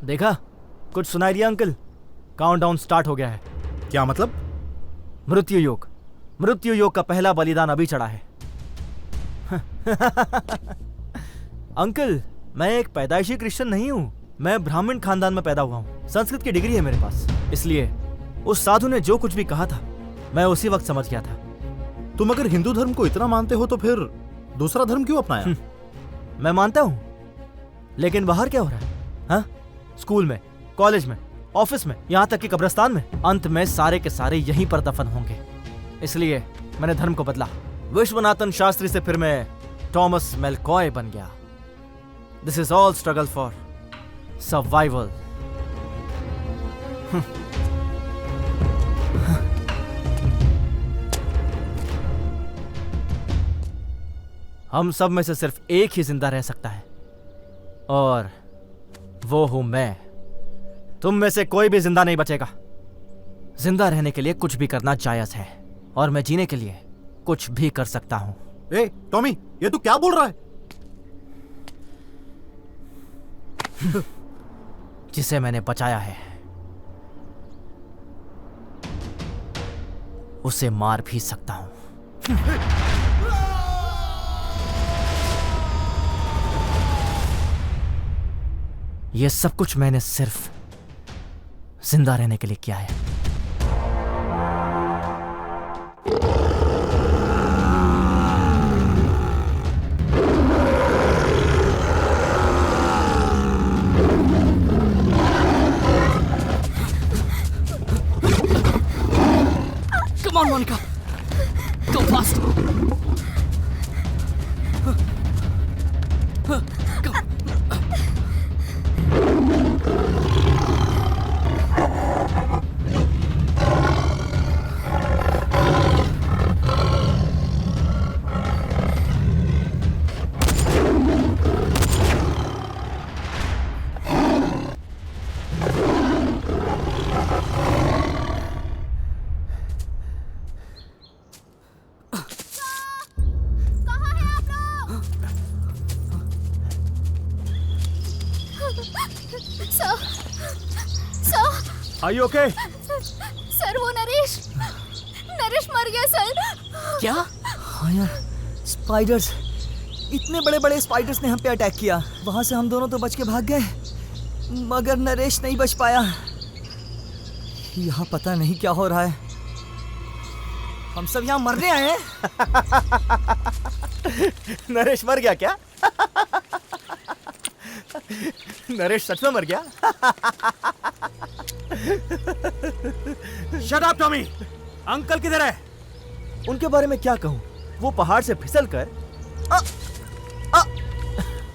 देखा, कुछ सुनाई दिया अंकल? काउंटडाउन स्टार्ट हो गया है। क्या मतलब? मृत्यु योग। मृत्यु योग का पहला बलिदान अभी चढ़ा है। अंकल, मैं एक पैदाइशी क्रिश्चियन नहीं हूं। मैं ब्राह्मण खानदान में पैदा हुआ हूं। संस्कृत की डिग्री है मेरे पास। इसलिए उस साधु ने जो कुछ भी कहा था, मैं उसी वक्त समझ गया था। तुम अगर हिंदू धर्म को इतना मानते हो तो फिर दूसरा धर्म क्यों अपनाया? मैं मानता हूं, लेकिन बाहर क्या हो रहा है? हाँ? स्कूल में, कॉलेज में, ऑफिस में, यहां तक कि कब्रिस्तान में, अंत में सारे के सारे यहीं पर दफन होंगे। इसलिए मैंने धर्म को बदला। विश्वनाथन शास्त्री से फिर मैं थॉमस मेलकॉय बन गया। This is all struggle for survival. हम सब में से सिर्फ एक ही जिंदा रह सकता है, और वो हूं मैं। तुम में से कोई भी जिंदा नहीं बचेगा। जिंदा रहने के लिए कुछ भी करना जायज है, और मैं जीने के लिए कुछ भी कर सकता हूं। ए, टॉमी, ये तू क्या बोल रहा है? जिसे मैंने बचाया है, उसे मार भी सकता हूं। ये सब कुछ मैंने सिर्फ जिंदा रहने के लिए किया है। Come on, Monica. Go fast. Are you okay? Sir वो नरेश मर गया सर। क्या? हाँ यार, स्पाइडर्स, इतने बड़े बड़े स्पाइडर्स ने हम पे अटैक किया। वहां से हम दोनों तो बच के भाग गए, मगर नरेश नहीं बच पाया। यहाँ पता नहीं क्या हो रहा है। हम सब यहाँ मरने आए हैं। नरेश मर गया क्या? नरेश सच में मर गया? Shut up Tommy. अंकल किधर है? उनके बारे में क्या कहूं? वो पहाड़ से फिसल कर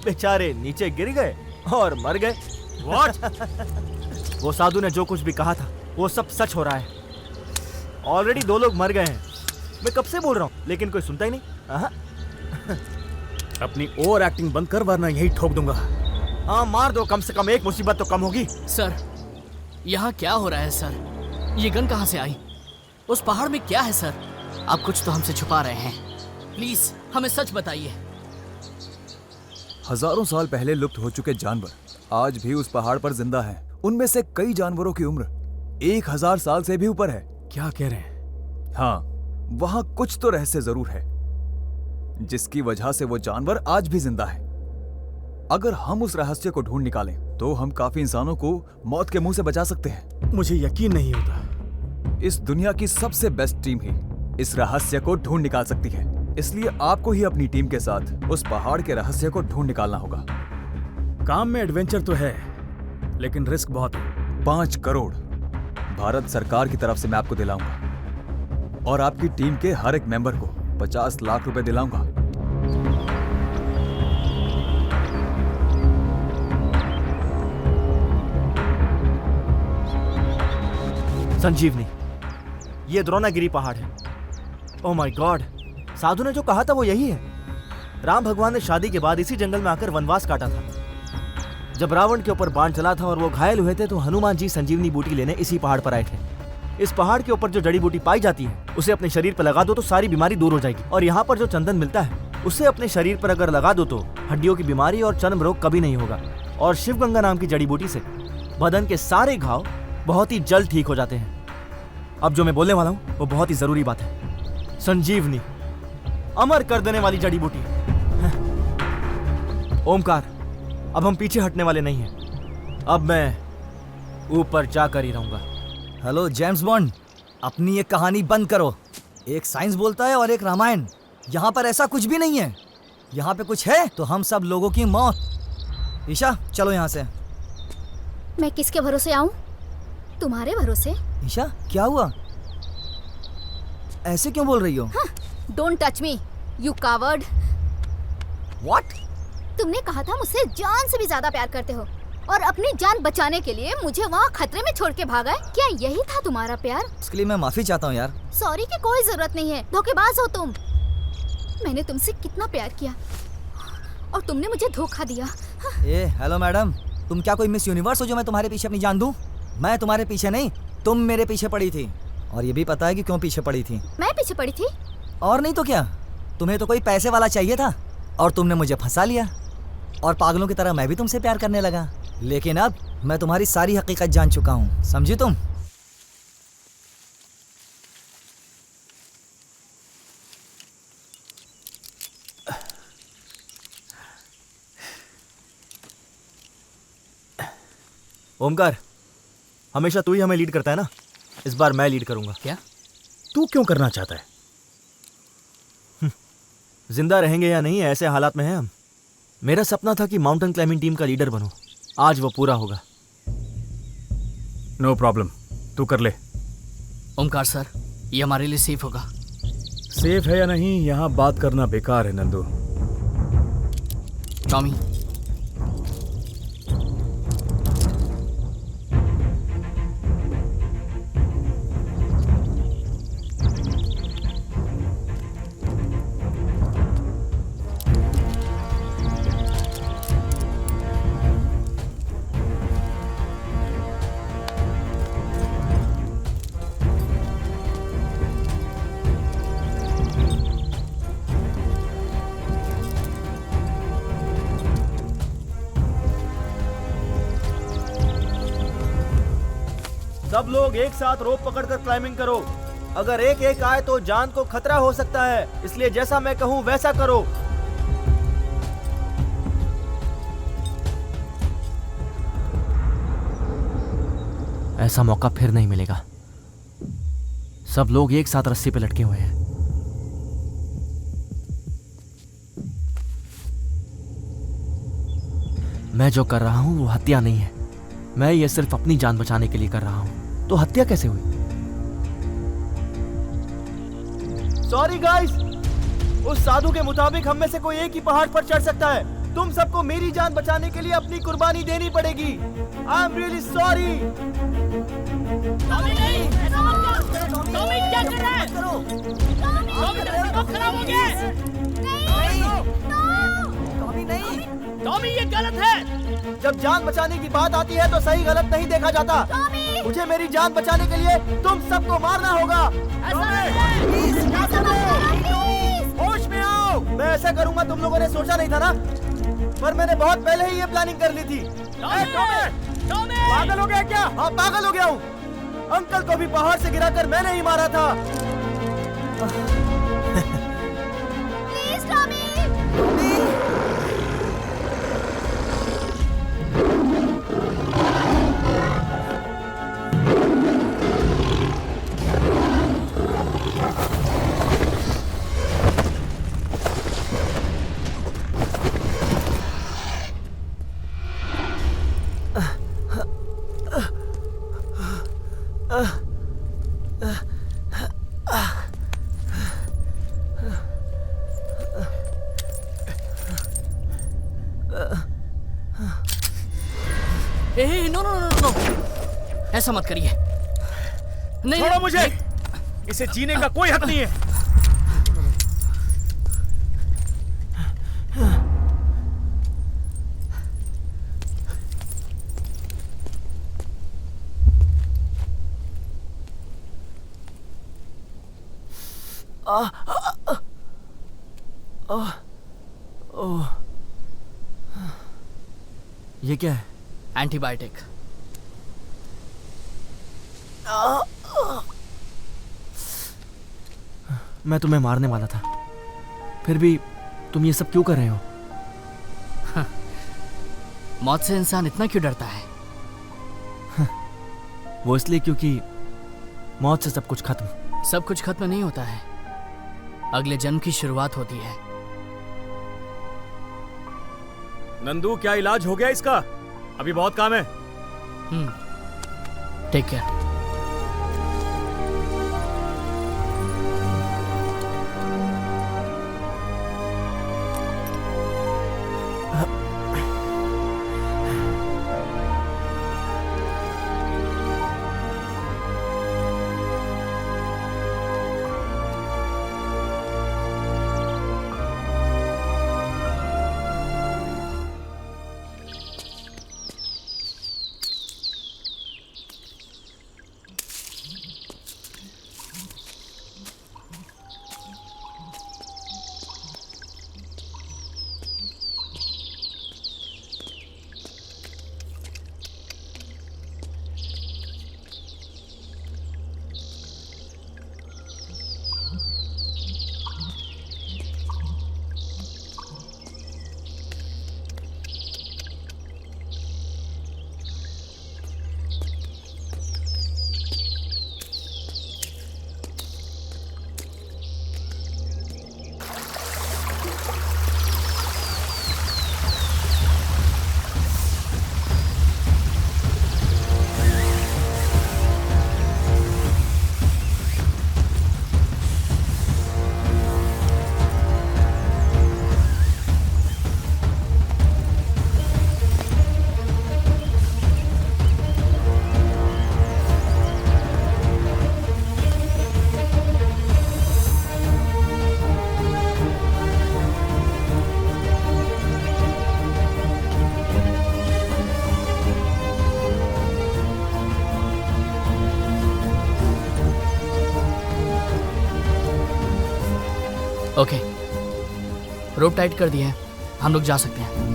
बेचारे नीचे गिर गए और मर गए। What? वो साधु ने जो कुछ भी कहा था वो सब सच हो रहा है। ऑलरेडी 2 लोग मर गए हैं। मैं कब से बोल रहा हूं लेकिन कोई सुनता ही नहीं। अपनी ओवर एक्टिंग बंद कर वरना यही ठोक दूंगा। हाँ मार दो, कम से कम एक मुसीबत तो कम होगी। सर, यहाँ क्या हो रहा है सर? ये गन कहाँ से आई? उस पहाड़ में क्या है सर? आप कुछ तो हमसे छुपा रहे हैं। प्लीज हमें सच बताइए। हजारों साल पहले लुप्त हो चुके जानवर आज भी उस पहाड़ पर जिंदा हैं। उनमें से कई जानवरों की उम्र 1000 साल से भी ऊपर है। क्या कह रहे हैं? हाँ, वहां कुछ तो रहस्य जरूर है जिसकी वजह से वो जानवर आज भी जिंदा है। अगर हम उस रहस्य को ढूंढ निकालें तो हम काफी इंसानों को मौत के मुंह से बचा सकते हैं। मुझे यकीन नहीं होता। इस दुनिया की सबसे बेस्ट टीम ही इस रहस्य को ढूंढ निकाल सकती है। इसलिए आपको ही अपनी टीम के साथ उस पहाड़ के रहस्य को ढूंढ निकालना होगा। काम में एडवेंचर तो है लेकिन रिस्क बहुत है। 5 करोड़ भारत सरकार की तरफ से मैं आपको दिलाऊंगा और आपकी टीम के हर एक मेंबर को 50 लाख रुपए दिलाऊंगा। संजीवनी, ये द्रोणागिरी पहाड़ है। ओह माय गॉड, साधु ने जो कहा था वो यही है। राम भगवान ने शादी के बाद इसी जंगल में आकर वनवास काटा था। जब रावण के ऊपर बाण चला था और वो घायल हुए थे तो हनुमान जी संजीवनी बूटी लेने इसी पहाड़ पर आए थे। इस पहाड़ के ऊपर जो जड़ी बूटी पाई जाती है उसे अपने शरीर पर लगा दो तो सारी बीमारी दूर हो जाएगी। और यहाँ पर जो चंदन मिलता है उसे अपने शरीर पर अगर लगा दो तो हड्डियों की बीमारी और चर्म रोग कभी नहीं होगा। और शिवगंगा नाम की जड़ी बूटी से बदन के सारे घाव बहुत ही जल्द ठीक हो जाते हैं। अब जो मैं बोलने वाला हूँ वो बहुत ही जरूरी बात है। संजीवनी, अमर कर देने वाली जड़ी बूटी। ओमकार, अब हम पीछे हटने वाले नहीं हैं। अब मैं ऊपर जाकर ही रहूंगा। हेलो जेम्स बॉन्ड, अपनी ये कहानी बंद करो। एक साइंस बोलता है और एक रामायण। यहाँ पर ऐसा कुछ भी नहीं है। यहाँ पे कुछ है तो हम सब लोगों की मौत। ईशा, चलो यहाँ से। मैं किसके भरोसे आऊं? तुम्हारे भरोसे। ईशा, क्या हुआ? ऐसे क्यों बोल रही हो? Don't touch me, you coward. What? तुमने कहा था मुझसे जान से भी ज्यादा प्यार करते हो और अपनी जान बचाने के लिए मुझे वहाँ खतरे में छोड़ के भागा है। क्या यही था तुम्हारा प्यार? इसके लिए मैं माफी चाहता हूँ यार। सॉरी की कोई जरूरत नहीं है, धोखेबाज हो तुम। मैंने तुमसे कितना प्यार किया और तुमने मुझे धोखा दिया। ए हेलो मैडम, तुम क्या कोई मिस यूनिवर्स हो जो मैं तुम्हारे पीछे अपनी जान दूं? मैं तुम्हारे पीछे नहीं, तुम मेरे पीछे पड़ी थी। और ये भी पता है कि क्यों पीछे पड़ी थी। मैं पीछे पड़ी थी? और नहीं तो क्या, तुम्हें तो कोई पैसे वाला चाहिए था और तुमने मुझे फंसा लिया। और पागलों की तरह मैं भी तुमसे प्यार करने लगा। लेकिन अब मैं तुम्हारी सारी हकीकत जान चुका हूँ, समझी तुम? ओमकार, हमेशा तू ही हमें लीड करता है ना, इस बार मैं लीड करूंगा। क्या? तू क्यों करना चाहता है? जिंदा रहेंगे या नहीं ऐसे हालात में हैं हम। मेरा सपना था कि माउंटेन क्लाइंबिंग टीम का लीडर बनूं, आज वो पूरा होगा। नो प्रॉब्लम, तू कर ले। ओमकार सर, ये हमारे लिए सेफ होगा? सेफ है या नहीं यहाँ बात करना बेकार है नंदू। टॉमी, सब लोग एक साथ रोप पकड़कर क्लाइंबिंग करो। अगर एक एक आए तो जान को खतरा हो सकता है, इसलिए जैसा मैं कहूं वैसा करो। ऐसा मौका फिर नहीं मिलेगा। सब लोग एक साथ रस्सी पे लटके हुए हैं। मैं जो कर रहा हूं वो हत्या नहीं है, मैं ये सिर्फ अपनी जान बचाने के लिए कर रहा हूं। तो हत्या कैसे हुई? सॉरी गाइस, उस साधु के मुताबिक हम में से कोई एक ही पहाड़ पर चढ़ सकता है। तुम सबको मेरी जान बचाने के लिए अपनी कुर्बानी देनी पड़ेगी। I am really sorry. क्या कर रहा है? खराब हो गया। टॉमी, ये गलत है। जब जान बचाने की बात आती है तो सही गलत नहीं देखा जाता। मुझे मेरी जान बचाने के लिए तुम सबको मारना होगा। होश में आओ। मैं ऐसा करूंगा तुम लोगों ने सोचा नहीं था ना, पर मैंने बहुत पहले ही ये प्लानिंग कर ली थी। पागल हो गया क्या? हाँ, पागल हो गया हूँ। अंकल को भी पहाड़ से गिराकर मैंने ही मारा था। Please Tommy. No no no no, ऐसा मत करिए। नहीं, छोड़ो मुझे। इसे जीने का कोई हक नहीं है। ये क्या है? एंटीबायोटिक। मैं तुम्हें मारने वाला था, फिर भी तुम ये सब क्यों कर रहे हो? मौत से इंसान इतना क्यों डरता है? वो इसलिए क्योंकि मौत से सब कुछ खत्म। सब कुछ खत्म नहीं होता है, अगले जन्म की शुरुआत होती है। नंदू, क्या इलाज हो गया इसका? अभी बहुत काम है। Take care. Okay, rope tight कर दिया है, हम लोग जा सकते हैं।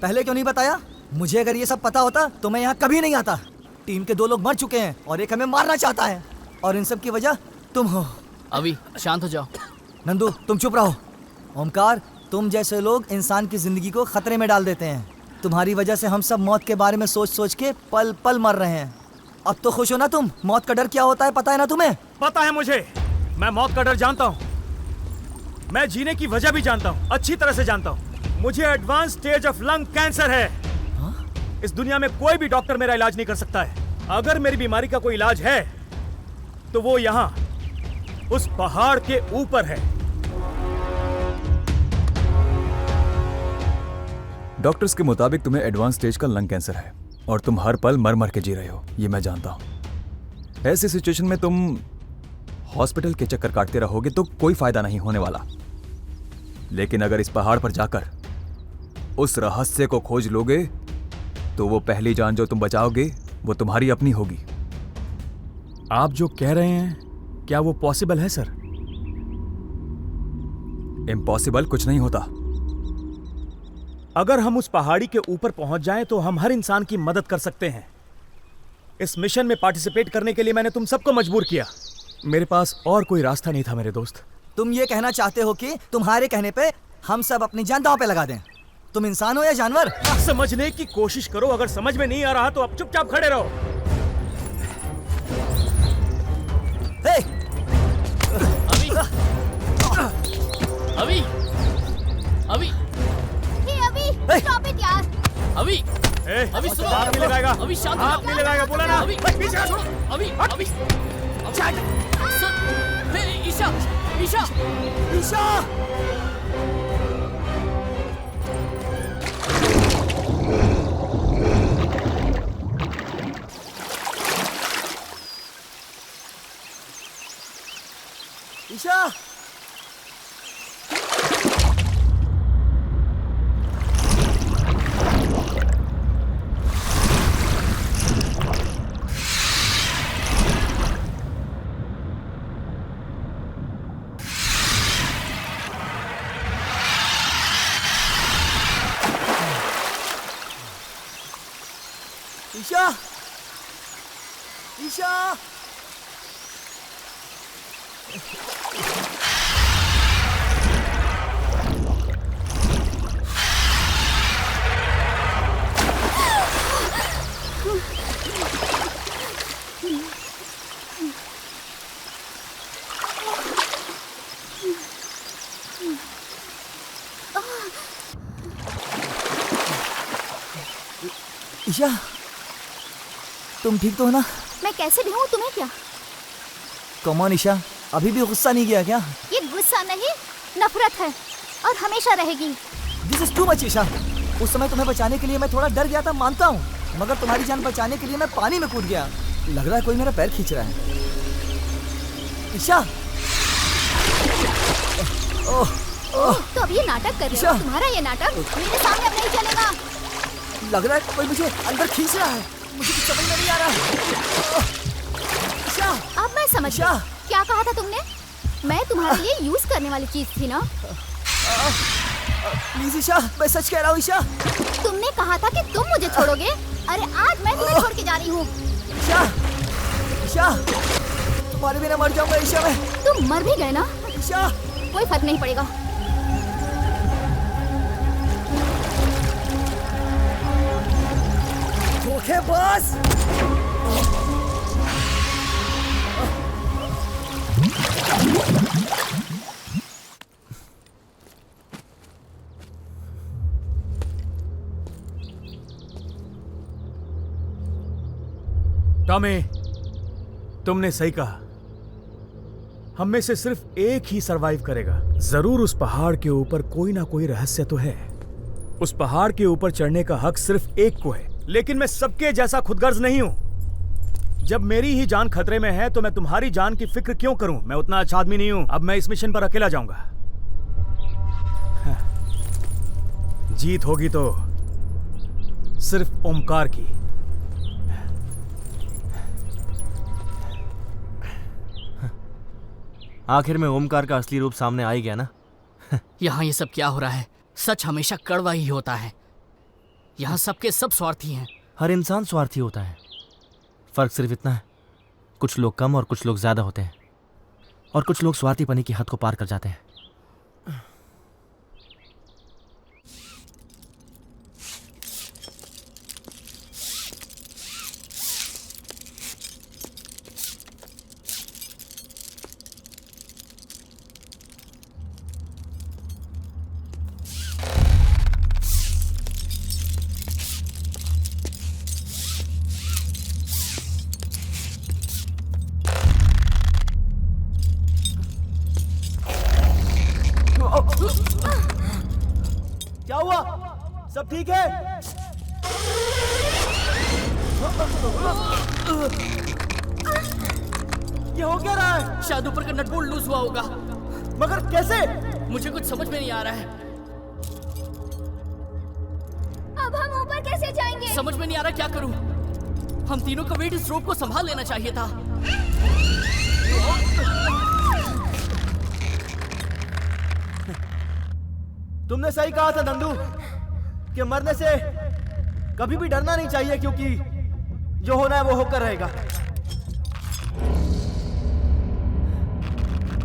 पहले क्यों नहीं बताया? मुझे अगर ये सब पता होता तो मैं यहाँ कभी नहीं आता। टीम के 2 लोग मर चुके हैं और एक हमें मारना चाहता है, और इन सब की वजह तुम हो। अभी शांत हो जाओ। नंदू तुम चुप रहो। ओमकार, तुम जैसे लोग इंसान की जिंदगी को खतरे में डाल देते हैं। तुम्हारी वजह से हम सब मौत के बारे में सोच सोच के पल पल मर रहे हैं। अब तो खुश हो ना तुम? मौत का डर क्या होता है पता है ना तुम्हें? पता है मुझे, मैं मौत का डर जानता हूँ। मैं जीने की वजह भी जानता हूँ, अच्छी तरह से जानता हूँ। मुझे advance stage of lung cancer है। इस दुनिया में कोई भी डॉक्टर मेरा इलाज नहीं कर सकता है। अगर मेरी बीमारी का कोई इलाज है तो वो यहाँ उस पहाड़ के ऊपर है। डॉक्टर्स के मुताबिक तुम्हें एडवांस स्टेज का लंग कैंसर है और तुम हर पल मर मर के जी रहे हो, ये मैं जानता हूं। ऐसी सिचुएशन में तुम हॉस्पिटल के चक्कर काटते रहोगे तो कोई फायदा नहीं होने वाला। लेकिन अगर इस पहाड़ पर जाकर उस रहस्य को खोज लोगे तो वो पहली जान जो तुम बचाओगे वो तुम्हारी अपनी होगी। आप जो कह रहे हैं क्या वो पॉसिबल है सर? इम्पॉसिबल कुछ नहीं होता। अगर हम उस पहाड़ी के ऊपर पहुंच जाएं तो हम हर इंसान की मदद कर सकते हैं। इस मिशन में पार्टिसिपेट करने के लिए मैंने तुम सबको मजबूर किया। मेरे पास और कोई रास्ता नहीं था मेरे दोस्त। तुम ये कहना चाहते हो कि तुम्हारे कहने पे हम सब अपनी जान दांव पे लगा दें? तुम इंसान हो या जानवर? समझने की कोशिश करो, अगर समझ में नहीं आ रहा तो अब चुपचाप खड़े रहो। हे! अभी अभी अभी अभी स्टॉप इट यार। अभी अभी सुनो, हाथ नहीं लगाएगा, अभी शांत हो हाथ जाओ। नहीं लगाएगा, बोला ना। अभी पीछे छोड़ो, अभी अभी सर, हे, ईशा ईशा ईशा! ईशा! ईशा! ईशा! ईशा, तुम ठीक तो हो ना? मैं कैसे भी हूँ, तुम्हें क्या? कम ऑन ईशा, अभी भी गुस्सा नहीं किया क्या? ये गुस्सा नहीं, नफरत है और हमेशा रहेगी। This is too much Isha. उस समय तुम्हें बचाने के लिए मैं थोड़ा डर गया था, मानता हूँ, मगर तुम्हारी जान बचाने के लिए मैं पानी में कूद गया। लग रहा है कोई मेरा पैर खींच रहा है। ईशा! ओह, ओह, तो अब ये नाटक कर रहे हो? तुम्हारा ये नाटक मेरे सामने अब नहीं चलेगा। लग रहा है कोई मुझे अंदर खींच रहा है, मुझे कुछ समझ में नहीं आ रहा। ईशा! अब मैं समझ ईशा! गई। क्या कहा था तुमने? मैं तुम्हारे लिए यूज करने वाली चीज थी ना? प्लीज ईशा, मैं सच कह रहा हूँ ईशा। तुमने कहा था कि तुम मुझे छोड़ोगे। अरे आज मैं तुम्हें छोड़ के जा रही हूँ। ईशा! ईशा! तुम्हारे बिना मर जाऊंगा ईशा मैं। तुम मर भी गए ना? ईशा! कोई फर्क नहीं पड़ेगा। धोखेबाज! टॉमी, तुमने सही कहा। हम में से सिर्फ एक ही सरवाइव करेगा। जरूर उस पहाड़ के ऊपर कोई ना कोई रहस्य तो है। उस पहाड़ के ऊपर चढ़ने का हक सिर्फ एक को है, लेकिन मैं सबके जैसा खुदगर्ज नहीं हूं। जब मेरी ही जान खतरे में है तो मैं तुम्हारी जान की फिक्र क्यों करूं? मैं उतना अच्छा आदमी नहीं हूं। अब मैं इस मिशन पर अकेला जाऊंगा। जीत होगी तो सिर्फ ओमकार की। आखिर में ओमकार का असली रूप सामने आ ही गया ना। यहाँ ये सब क्या हो रहा है? सच हमेशा कड़वा ही होता है। यहाँ सबके सब स्वार्थी हैं। हर इंसान स्वार्थी होता है। फर्क सिर्फ इतना है, कुछ लोग कम और कुछ लोग ज्यादा होते हैं, और कुछ लोग स्वार्थीपनी की हद को पार कर जाते हैं। क्या हुआ? सब ठीक है? ये हो क्या रहा है? शायद ऊपर का नट बोल्ट लूज हुआ होगा। मगर कैसे? मुझे कुछ समझ में नहीं आ रहा है। अब हम ऊपर कैसे जाएंगे? समझ में नहीं आ रहा क्या करूं। हम तीनों का वेट इस रोप को संभाल लेना चाहिए था। तुमने सही कहा था नंदू कि मरने से कभी भी डरना नहीं चाहिए, क्योंकि जो होना है वो होकर रहेगा।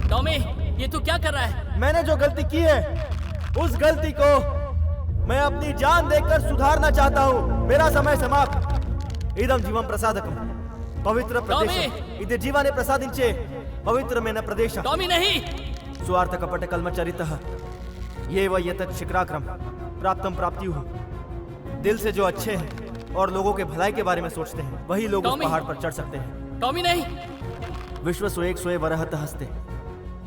टॉमी, ये तू क्या कर रहा है? मैंने जो गलती की है उस गलती को मैं अपनी जान देकर सुधारना चाहता हूँ। मेरा समय समाप्त। इदं जीवं प्रसादकम पवित्र प्रदेश इदे जीवाने प्रसादिंचे पवित्र मेन प्रदेश। टॉमी नहीं। स्वार्थ कपट कल्मचरितः ये वह यतत शिखराक्रम प्राप्तम प्राप्तियुः। दिल से जो अच्छे हैं और लोगों के भलाई के बारे में सोचते हैं वही लोग उस पहाड़ पर चढ़ सकते हैं। टॉमी नहीं। विश्व सोएक सोए वरहत हस्ते।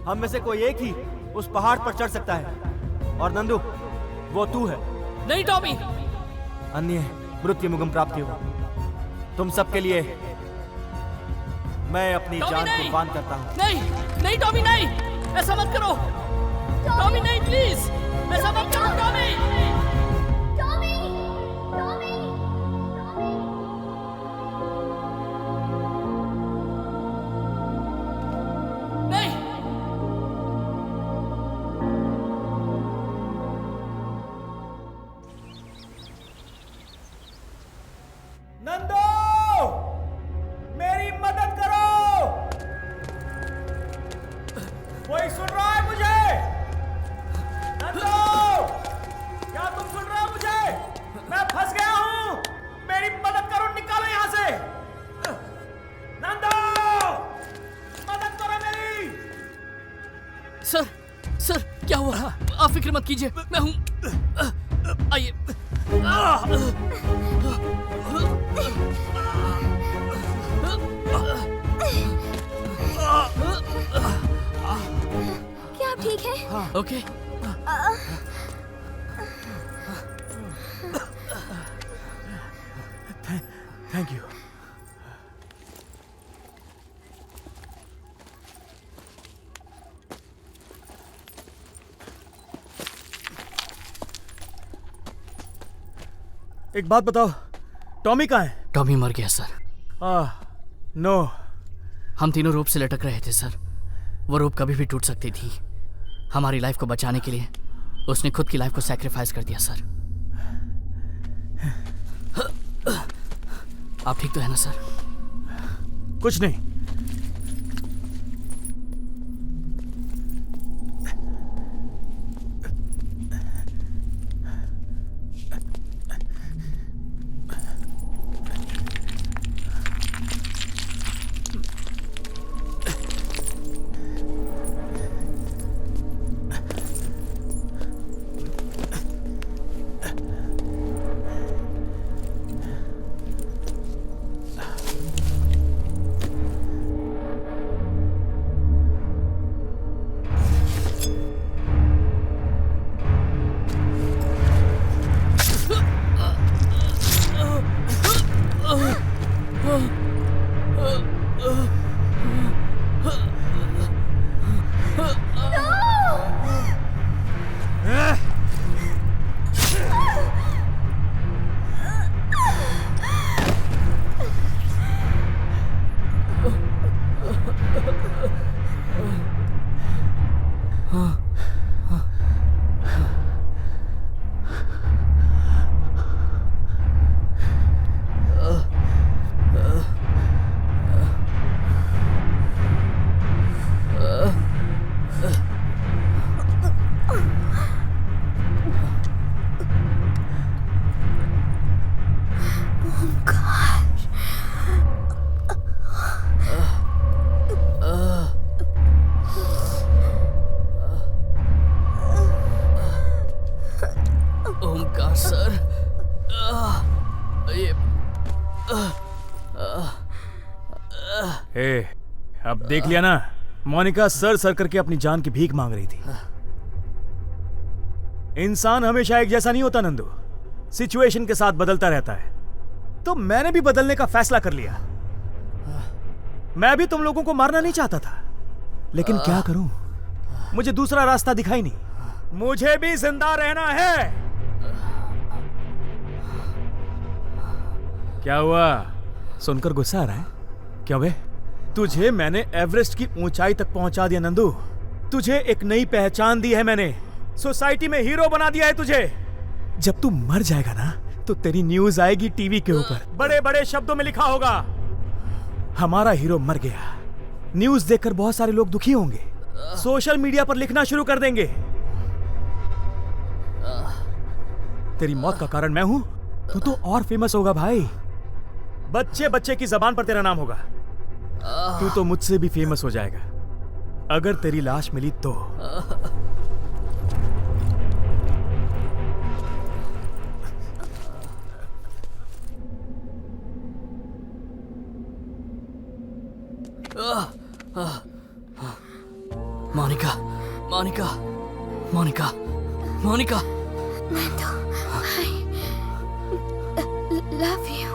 हम में से कोई एक ही उस पहाड़ पर चढ़ सकता है, और नंदू वो तू है। नहीं टॉमी। अन्य मृत्यु मुगम प्राप्ति हो। तुम सबके लिए मैं अपनी जान कुर्बान करता हूँ। नहीं नहीं टॉमी नहीं, ऐसा मत करो। टॉमी नहीं, प्लीज ऐसा मत करो। टॉमी टॉमी टॉमी नहीं। नंदू मेरी मदद करो। कोई सुन रहा है मुझे? नंदू, क्या तुम सुन रहे हो मुझे? मैं फंस गया हूँ। मेरी मदद करो, निकालो यहाँ से। नंदू, मदद करो मेरी। सर क्या हुआ? आप फिक्र मत कीजिए, मैं हूँ। आइए। क्या आप ठीक है? ओके। Thank you. एक बात बताओ, टॉमी कहाँ है? टॉमी मर गया सर। नो। हम तीनों रोप से लटक रहे थे सर। वो रोप कभी भी टूट सकती थी। हमारी लाइफ को बचाने के लिए उसने खुद की लाइफ को सैक्रिफाइस कर दिया सर। आप ठीक तो है ना सर? कुछ नहीं। अब देख लिया ना, मोनिका सर सर करके अपनी जान की भीख मांग रही थी। इंसान हमेशा एक जैसा नहीं होता नंदू, सिचुएशन के साथ बदलता रहता है। तो मैंने भी बदलने का फैसला कर लिया। मैं भी तुम लोगों को मारना नहीं चाहता था, लेकिन क्या करूं, मुझे दूसरा रास्ता दिखाई नहीं। मुझे भी जिंदा रहना है। क्या हुआ, सुनकर गुस्सा आ रहा है? क्यों बे? तुझे मैंने एवरेस्ट की ऊंचाई तक पहुंचा दिया नंदू। तुझे एक नई पहचान दी है मैंने, सोसाइटी में हीरो बना दिया है तुझे। जब तू मर जाएगा ना, तो तेरी न्यूज आएगी टीवी के ऊपर, बड़े बड़े शब्दों में लिखा होगा, हमारा हीरो मर गया। न्यूज देखकर बहुत सारे लोग दुखी होंगे, सोशल मीडिया पर लिखना शुरू कर देंगे, तेरी मौत का कारण मैं हूं। तो और फेमस होगा भाई, बच्चे बच्चे की जबान पर तेरा नाम होगा। तू तो मुझसे भी फेमस हो जाएगा अगर तेरी लाश मिली तो। Monica, Monica, Monica, Monica. Love you.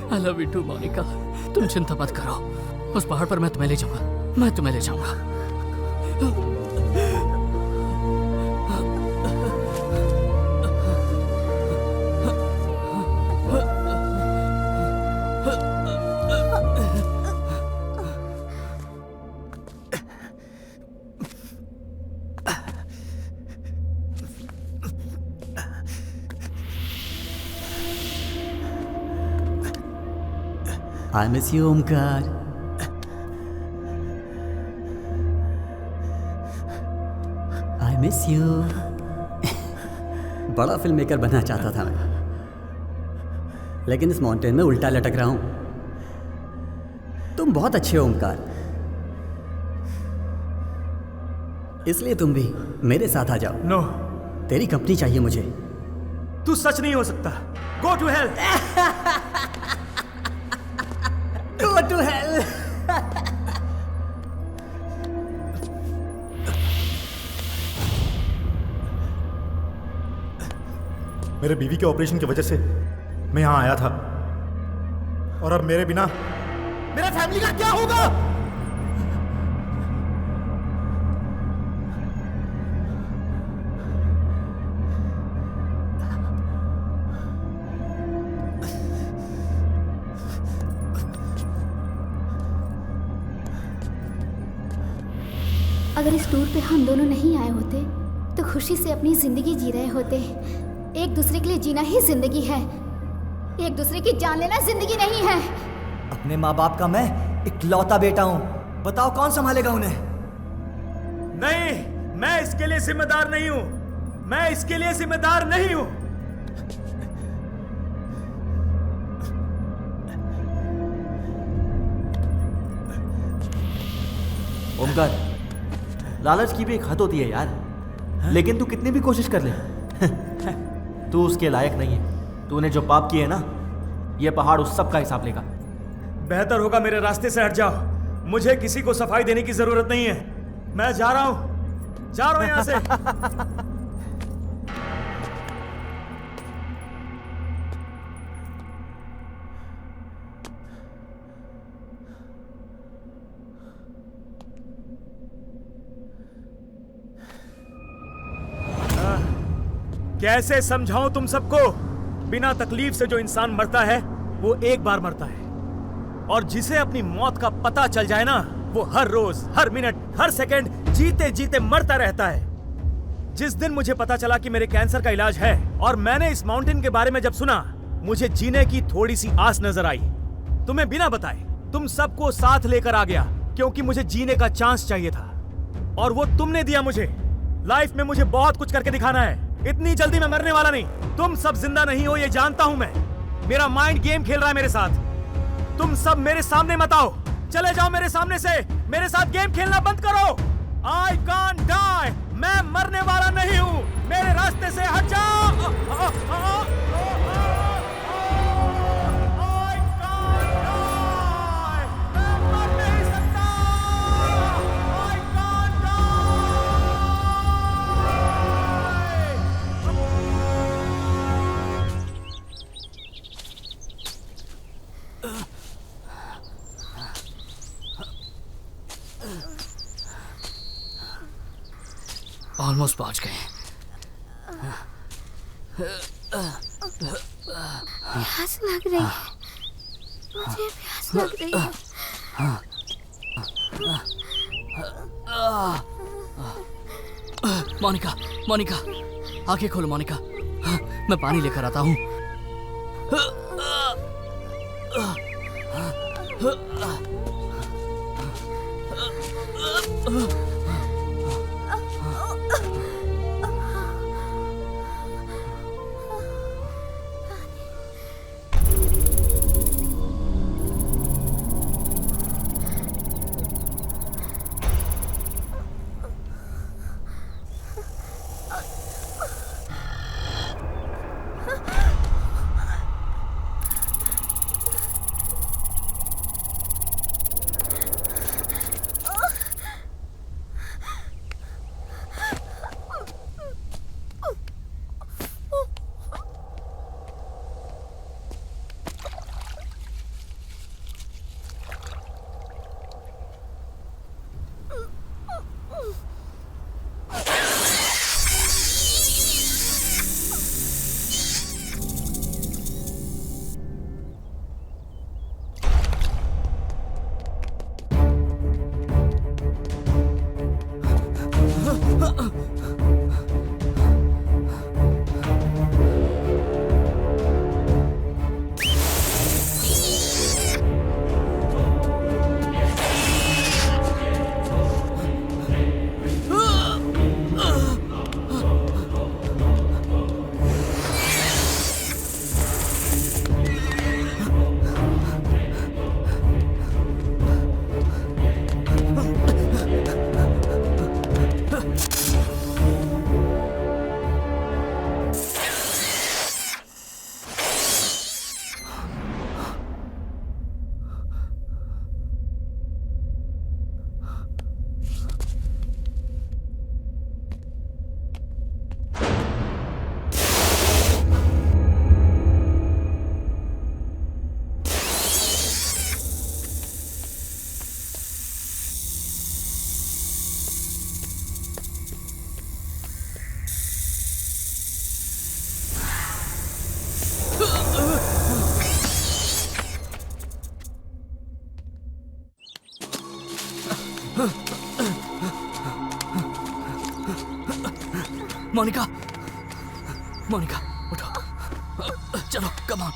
I love you too Monica. तुम चिंता मत करो, उस पहाड़ पर मैं तुम्हें ले जाऊंगा, मैं तुम्हें ले जाऊंगा। I miss you, Omkar. I miss you। बड़ा फिल्म मेकर बनना चाहता था मैं, लेकिन इस माउंटेन में उल्टा लटक रहा हूं। तुम बहुत अच्छे हो ओमकार, इसलिए तुम भी मेरे साथ आ जाओ। नो, तेरी कंपनी चाहिए मुझे। तू सच नहीं हो सकता। Go to hell. Go to hell। मेरे बीवी के ऑपरेशन की वजह से मैं यहाँ आया था, और अब मेरे बिना मेरा फैमिली का क्या होगा? अगर इस टूर पे हम दोनों नहीं आए होते तो खुशी से अपनी जिंदगी जी रहे होते। एक दूसरे के लिए जीना ही जिंदगी है, एक दूसरे की जान लेना जिंदगी नहीं है। अपने माँ बाप का मैं इकलौता बेटा हूँ, बताओ कौन संभालेगा उन्हें? नहीं, मैं इसके लिए जिम्मेदार नहीं हूं, मैं इसके लिए जिम्मेदार नहीं हूं। ओमकार, लालच की भी एक हद होती है यार। लेकिन तू कितनी भी कोशिश कर ले, तू उसके लायक नहीं है। तूने जो पाप किए ना, ये पहाड़ उस सब का हिसाब लेगा। बेहतर होगा मेरे रास्ते से हट जाओ, मुझे किसी को सफाई देने की जरूरत नहीं है। मैं जा रहा हूं यहां से। कैसे समझाऊं तुम सबको? बिना तकलीफ से जो इंसान मरता है वो एक बार मरता है, और जिसे अपनी मौत का पता चल जाए ना, वो हर रोज, हर मिनट, हर सेकंड जीते जीते मरता रहता है। जिस दिन मुझे पता चला कि मेरे कैंसर का इलाज है और मैंने इस माउंटेन के बारे में जब सुना, मुझे जीने की थोड़ी सी आस नजर आई। तुम्हें बिना बताए तुम सबको साथ लेकर आ गया, क्योंकि मुझे जीने का चांस चाहिए था, और वो तुमने दिया मुझे। लाइफ में मुझे बहुत कुछ करके दिखाना है, इतनी जल्दी मैं मरने वाला नहीं। तुम सब जिंदा नहीं हो, ये जानता हूं मैं। मेरा माइंड गेम खेल रहा है मेरे साथ। तुम सब मेरे सामने मत आओ, चले जाओ मेरे सामने से। मेरे साथ गेम खेलना बंद करो। I can't die, मैं मरने वाला नहीं हूं, मेरे रास्ते से हट जाओ। ऑलमोस्ट पहुंच गए। प्यास लग रही है, मुझे प्यास लग रही है। मोनिका, मोनिका, आंखें खोलो मोनिका, मैं पानी लेकर आता हूँ। मोनिका, मोनिका उठो, चलो कम ऑन।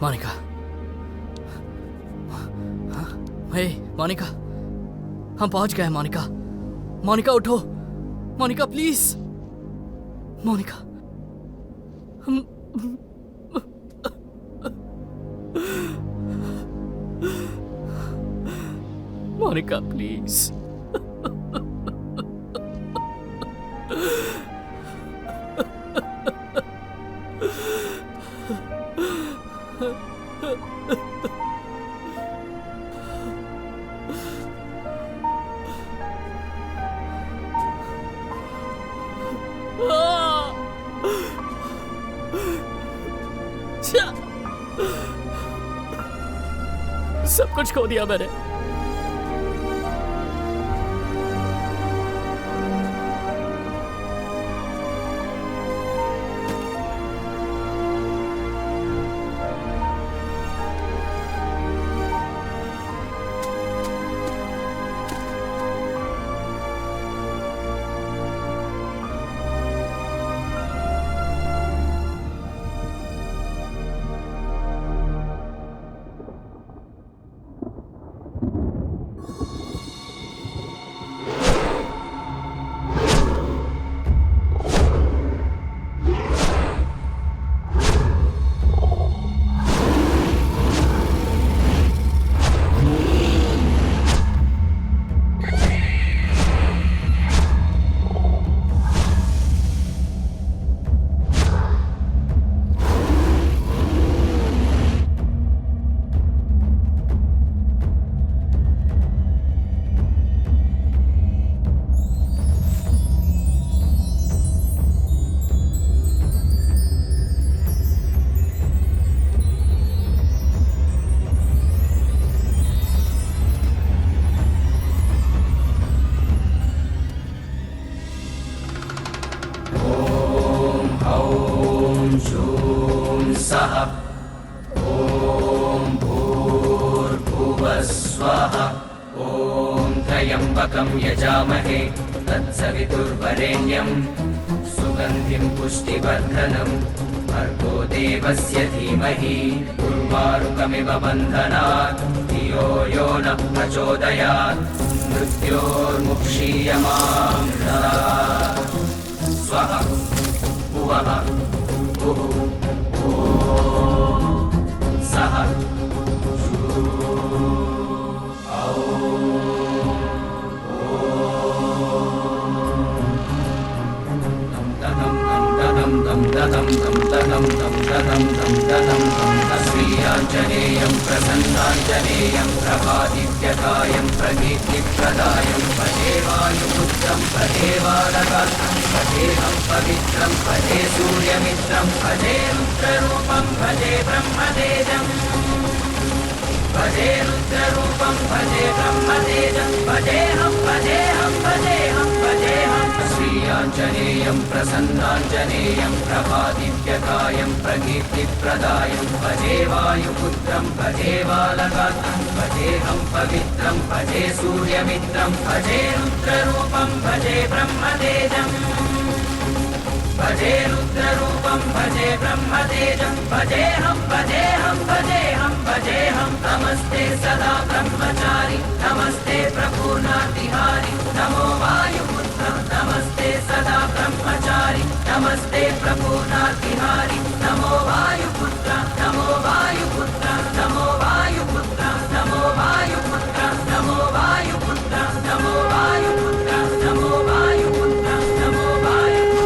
मोनिका, हे मोनिका, हम पहुंच गए। मोनिका, मोनिका उठो, Monika please, Monika, Monica please. सब कुछ खो दिया मैंने। त्र्यम्बकं यजामहे तत्सवितुर्वरेण्यं सुगन्धिं पुष्टिवर्धनम् भर्गो देवस्य धीमहि उर्वारुकमिव बन्धनात् धियो यो नः प्रचोदयात् मृत्योर्मुक्षीयमां स्वः भुवः भुः ॐ सः श्रीयाञ्जनेयं प्रसन्नाञ्जनेयं प्रभादिव्यकायं प्रकीर्तिप्रदायं भजे वायुपुत्रं भजे बालकान्तं भजेऽहं पवित्रं भजे सूर्यमित्रं भजे रुद्ररूपं भजे ब्रह्मतेजम् भजे रुद्ररूपं भजे ब्रह्मतेजं भजेऽहं भजेऽहं भजेऽहं भजेऽहं श्रीयाञ्जनेयं प्रसन्नाञ्जनेयं प्रभादिव्यकायं प्रकीर्तिप्रदायं भजे वायुपुत्रं भजे बालकान्तं भजेऽहं पवित्रं भजे सूर्यमित्रं भजे रुद्ररूपं भजे ब्रह्मतेजम् भजे रुद्ररूपं भजे ब्रह्मतेजं भजेऽहं भजेऽहं भजेऽहं भजेऽहं नमस्ते सदा ब्रह्मचारि नमस्ते प्रपूर्णातिहारि नमो वायुपुत्र नमस्ते सदा ब्रह्मचारि नमस्ते प्रपूर्णातिहारि नमो वायुपुत्र नमो वायुपुत्र नमो वायुपुत्र नमो वायुपुत्र नमो वायुपुत्र नमो वायुपुत्र नमो वायुपुत्र नमो वायुपुत्र।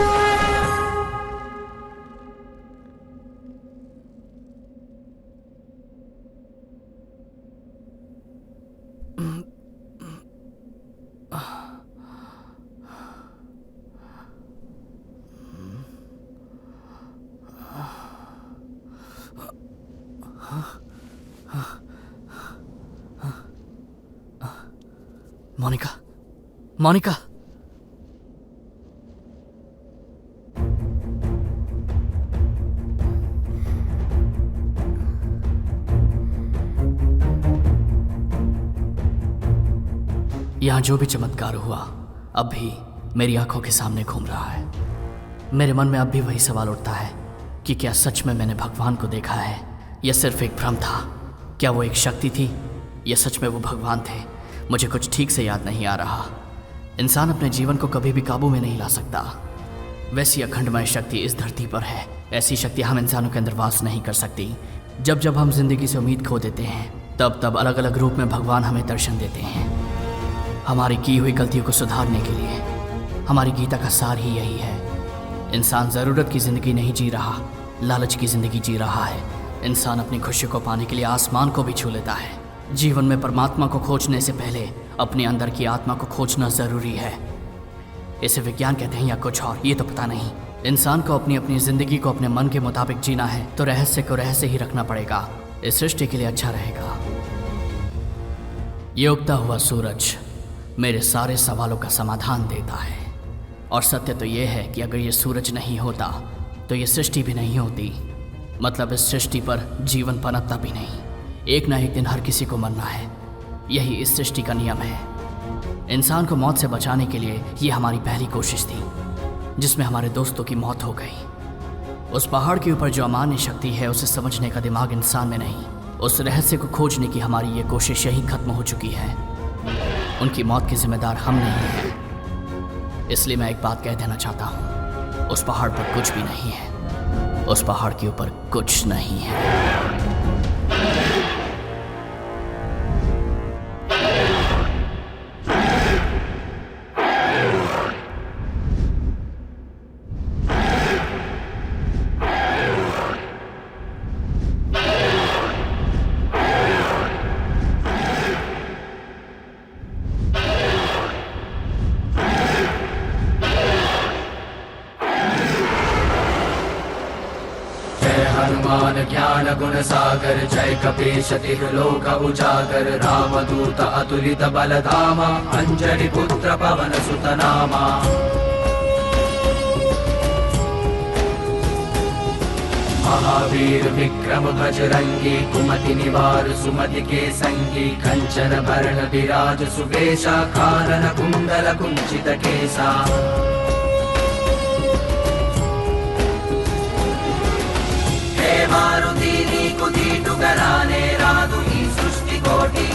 मोनिका, मोनिका, यहाँ जो भी चमत्कार हुआ अब भी मेरी आंखों के सामने घूम रहा है। मेरे मन में अब भी वही सवाल उठता है कि क्या सच में मैंने भगवान को देखा है या सिर्फ एक भ्रम था? क्या वो एक शक्ति थी या सच में वो भगवान थे? मुझे कुछ ठीक से याद नहीं आ रहा। इंसान अपने जीवन को कभी भी काबू में नहीं ला सकता। वैसी अखंडमय शक्ति इस धरती पर है। ऐसी शक्ति हम इंसानों के अंदर वास नहीं कर सकती। जब जब हम जिंदगी से उम्मीद खो देते हैं तब तब अलग अलग रूप में भगवान हमें दर्शन देते हैं, हमारी की हुई गलतियों को सुधारने के लिए। हमारी गीता का सार ही यही है। इंसान ज़रूरत की ज़िंदगी नहीं जी रहा, लालच की ज़िंदगी जी रहा है। इंसान अपनी खुशी को पाने के लिए आसमान को भी छू लेता है। जीवन में परमात्मा को खोजने से पहले अपने अंदर की आत्मा को खोजना ज़रूरी है। इसे विज्ञान कहते हैं या कुछ और, ये तो पता नहीं। इंसान को अपनी अपनी ज़िंदगी को अपने मन के मुताबिक जीना है तो रहस्य को रहस्य ही रखना पड़ेगा। इस सृष्टि के लिए अच्छा रहेगा। ये उगता हुआ सूरज मेरे सारे सवालों का समाधान देता है। और सत्य तो ये है कि अगर ये सूरज नहीं होता तो ये सृष्टि भी नहीं होती। मतलब इस सृष्टि पर जीवन पनपता भी नहीं। एक ना एक दिन हर किसी को मरना है, यही इस सृष्टि का नियम है। इंसान को मौत से बचाने के लिए ये हमारी पहली कोशिश थी, जिसमें हमारे दोस्तों की मौत हो गई। उस पहाड़ के ऊपर जो अमान्य शक्ति है उसे समझने का दिमाग इंसान में नहीं, उस रहस्य को खोजने की हमारी ये कोशिश यही खत्म हो चुकी है। उनकी मौत के जिम्मेदार हम नहीं हैं। इसलिए मैं एक बात कह देना चाहता हूँ, उस पहाड़ पर कुछ भी नहीं है। उस पहाड़ के ऊपर कुछ नहीं है। हनुमान ज्ञान गुण सागर जय कपीश तिहुलोक उजागर रामदूत अतुलित बलधामा अंजनी पुत्र पवन सुत नामा। महावीर विक्रम बजरंगी कुमति निवार सुमति के संगी कंचन भरण विराज सुवेशा कानन कुंडल कुंचित केसा। మారుతి నీకు దీటుగరానే రాదు ఈ సృష్టి కోటి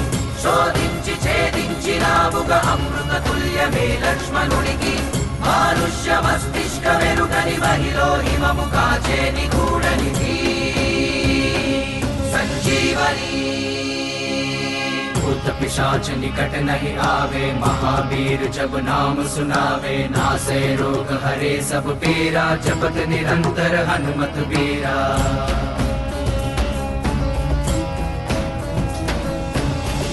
శోధించి ఛేదించినావుగా అమృత తుల్యమే లక్ష్మణునికి మానుష్య మస్తిష్క వెరుగని మహిలో హిమము కాచే నిగూఢనిధి సంజీవని। भूत पिशाच निकट नहीं आवे महावीर जब नाम सुनावे नासे रोग हरे सब पीरा जपत निरंतर हनुमत बीरा।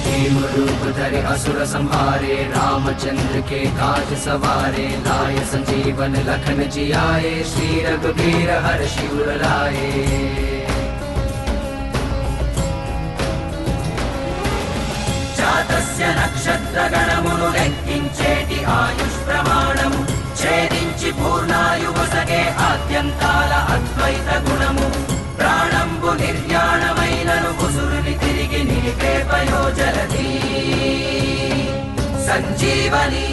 भीम रूप धरे असुर संहारे रामचंद्र के काज सवारे लाए संजीवन लखन जियाए श्री रघुवीर हर्षि उर लाए। జాతస్య నక్షత్ర గణమును లెక్కించేటి ఆయుష్ ప్రమాణము ఛేదించి పూర్ణాయువసగే ఆద్యంతాల అద్వైత గుణము ప్రాణంబు నిర్యాణమైనను ముసురుని తిరిగి నిలిపే పయోజలది సంజీవని।